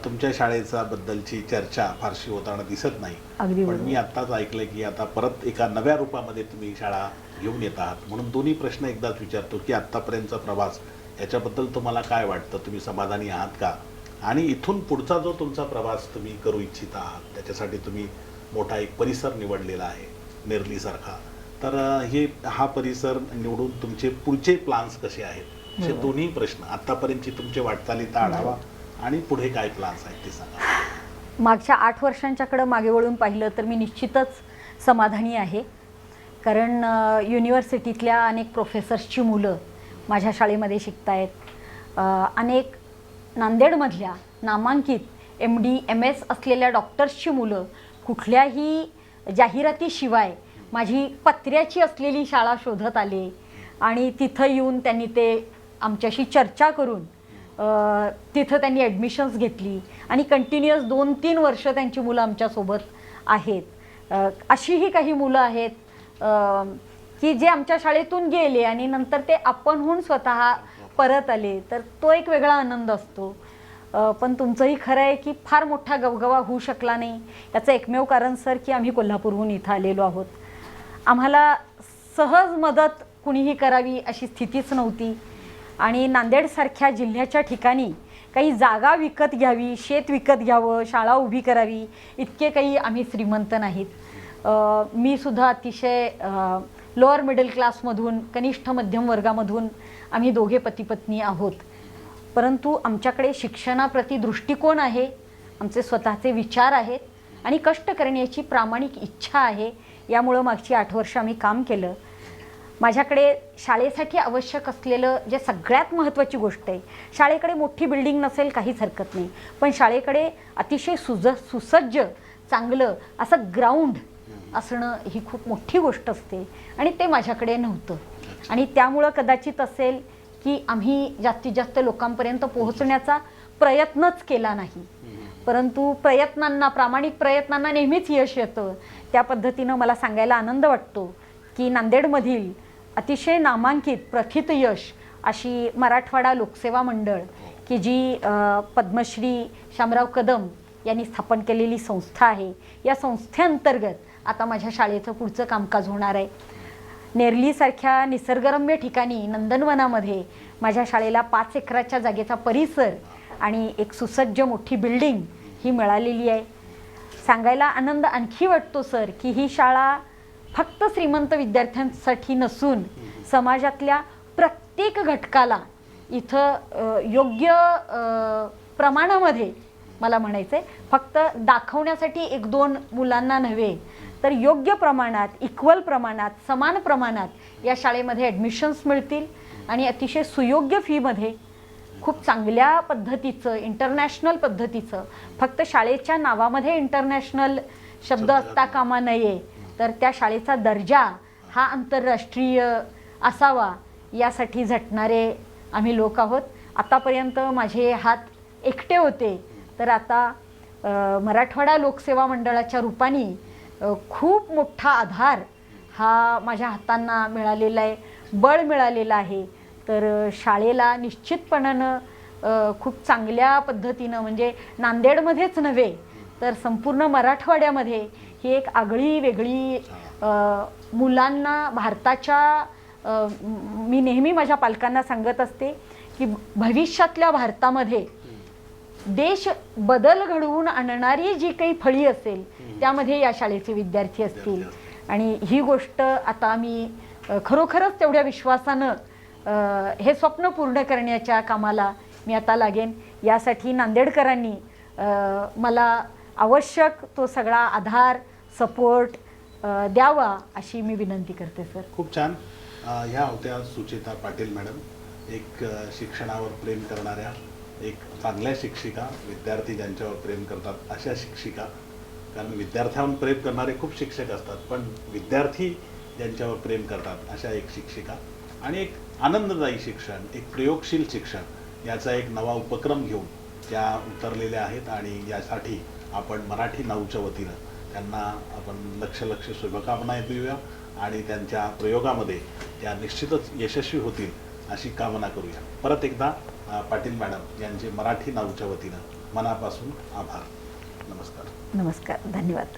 तुमच्या शाळेचा बद्दलची चर्चा फारशी होताना दिसत नाही. पण मी आत्ताच ऐकलंय की आता परत एका नव्या रूपामध्ये तुम्ही शाळा घेऊन येत आहात. म्हणून दोन्ही प्रश्न एकदाच विचारतो की आत्तापर्यंतचा प्रवास याच्याबद्दल तुम्हाला काय वाटतं? तुम्ही समाधानी आहात का? आणि इथून पुढचा जो तुमचा प्रवास तुम्ही करू इच्छित आहात, त्याच्यासाठी तुम्ही मोठा एक परिसर निवडलेला आहे नेरलीसारखा. तर हा परिसर निवडून तुमचे पुढचे प्लान्स कसे आहेत? असे दोन्ही प्रश्न, आतापर्यंतची तुमचे वाटचालीचा आढावा आणि पुढे काय प्लान्स आहेत ते सांगा. मागच्या 8 वर्षांच्याकडे मागे वळून पाहिलं तर मी निश्चितच समाधानी आहे. कारण युनिव्हर्सिटीतल्या अनेक प्रोफेसर्सची मुलं माझ्या शाळेमध्ये शिकत आहेत. अनेक नांदेडमधल्या नामांकित MD MS असलेल्या डॉक्टर्सची मुलं कुठल्याही जाहिरातीशिवाय माझी पत्र्याची असलेली शाळा शोधत आले आणि तिथं येऊन त्यांनी ते आमच्याशी चर्चा करून तिथं त्यांनी ॲडमिशन्स घेतली आणि कंटिन्युअस 2-3 वर्ष त्यांची मुलं आमच्यासोबत आहेत. अशीही काही मुलं आहेत की जे आमच्या शाळेतून गेले आणि नंतर ते आपणहून स्वतः परत आले, तर तो एक वेगळा आनंद असतो. पण तुमचंही खरं आहे की फार मोठा गवगवा होऊ शकला नाही. याचं एकमेव कारण सर की आम्ही कोल्हापूरहून इथं आलेलो आहोत. आम्हाला सहज मदत कुणीही करावी अशी स्थितीच नव्हती. आणि नांदेडसारख्या जिल्ह्याच्या ठिकाणी काही जागा विकत घ्यावी, शेत विकत घ्यावं, शाळा उभी करावी, इतके काही आम्ही श्रीमंत नाहीत. मी सुद्धा अतिशय लोअर मिडल क्लासमधून, कनिष्ठ मध्यम वर्गामधून आम्ही दोघे पती पत्नी आहोत. परंतु आमच्याकडे शिक्षणाप्रती दृष्टिकोन आहे, आमचे स्वतःचे विचार आहेत आणि कष्ट करण्याची प्रामाणिक इच्छा आहे. यामुळं मागची 8 वर्ष आम्ही काम केलं. माझ्याकडे शाळेसाठी आवश्यक असलेलं जे सगळ्यात महत्त्वाची गोष्ट आहे, शाळेकडे मोठी बिल्डिंग नसेल काहीच हरकत नाही, पण शाळेकडे अतिशय सुसज्ज चांगलं असं ग्राउंड असणं ही खूप मोठी गोष्ट असते आणि ते माझ्याकडे नव्हतं. आणि त्यामुळं कदाचित असेल की आम्ही जास्तीत जास्त लोकांपर्यंत पोहोचण्याचा प्रयत्नच केला नाही. परंतु प्रामाणिक प्रयत्नांना नेहमीच यश येतं. त्या पद्धतीनं मला सांगायला आनंद वाटतो की नांदेडमधील अतिशय नामांकित प्रथित यश अशी मराठवाडा लोकसेवा मंडळ की जी पद्मश्री शामराव कदम यांनी स्थापन केलेली संस्था आहे, या संस्थेअंतर्गत आता माझ्या शाळेचं पुढचं कामकाज होणार आहे. नेरलीसारख्या निसर्गरम्य ठिकाणी नंदनवनामध्ये माझ्या शाळेला 5 एकराच्या जागेचा परिसर आणि एक सुसज्ज मोठी बिल्डिंग ही मिळालेली आहे. सांगायला आनंद आणखी वाटतो सर की ही शाळा फक्त श्रीमंत विद्यार्थ्यांसाठी नसून समाजातल्या प्रत्येक घटकाला इथं योग्य प्रमाणामध्ये, मला म्हणायचं आहे, फक्त दाखवण्यासाठी 1-2 मुलांना नव्हे तर योग्य प्रमाणात, इक्वल प्रमाणात, समान प्रमाणात या शाळेमध्ये ॲडमिशन्स मिळतील आणि अतिशय सुयोग्य फीमध्ये खूप चांगल्या पद्धतीचं, इंटरनॅशनल पद्धतीचं, फक्त शाळेच्या नावामध्ये इंटरनॅशनल शब्द असता कामा नये, तर त्या शाळेचा दर्जा हा आंतरराष्ट्रीय असावा यासाठी झटणारे आम्ही लोक आहोत. आतापर्यंत माझे हात एकटे होते, तर आता मराठवाडा लोकसेवा मंडळाच्या रूपाने खूप मोठा आधार हा माझ्या हातांना मिळालेला आहे, बळ मिळालेलं आहे. तर शाळेला निश्चितपणानं खूप चांगल्या पद्धतीनं, म्हणजे नांदेडमध्येच नव्हे तर संपूर्ण मराठवाड्यामध्ये ही एक आगळी वेगळी मुलांना भारताच्या, मी नेहमी माझ्या पालकांना सांगत असते की भविष्यातल्या भारतामध्ये देश बदल घडवून आणणारी जी काही फळी असेल त्यामध्ये या शाळेचे विद्यार्थी असतील. आणि ही गोष्ट आता आम्ही खरोखरच तेवढ्या विश्वासानं हे स्वप्न पूर्ण करण्याच्या कामाला मी आता लागेन. यासाठी नांदेडकरांनी मला आवश्यक तो सगळा आधार, सपोर्ट द्यावा अशी मी विनंती करते सर. खूप छान. ह्या होत्या सुचेता पाटील मॅडम, एक शिक्षणावर प्रेम करणाऱ्या, एक चांगल्या शिक्षिका, विद्यार्थी ज्यांच्यावर प्रेम करतात अशा शिक्षिका. कारण विद्यार्थ्यांवर प्रेम करणारे खूप शिक्षक असतात, पण विद्यार्थी ज्यांच्यावर प्रेम करतात अशा एक शिक्षिका. आणि एक आनंददायी शिक्षण, एक प्रयोगशील शिक्षण याचा एक नवा उपक्रम घेऊन त्या उतरलेल्या आहेत. आणि यासाठी आपण मराठी नाऊच्या वतीनं त्यांना आपण लक्ष शुभकामना देऊया आणि त्यांच्या प्रयोगामध्ये त्या निश्चितच यशस्वी होतील अशी कामना करूया. परत एकदा पाटील मॅडम यांचे मराठी नाऊच्या वतीनं मनापासून आभार. नमस्कार. नमस्कार, धन्यवाद.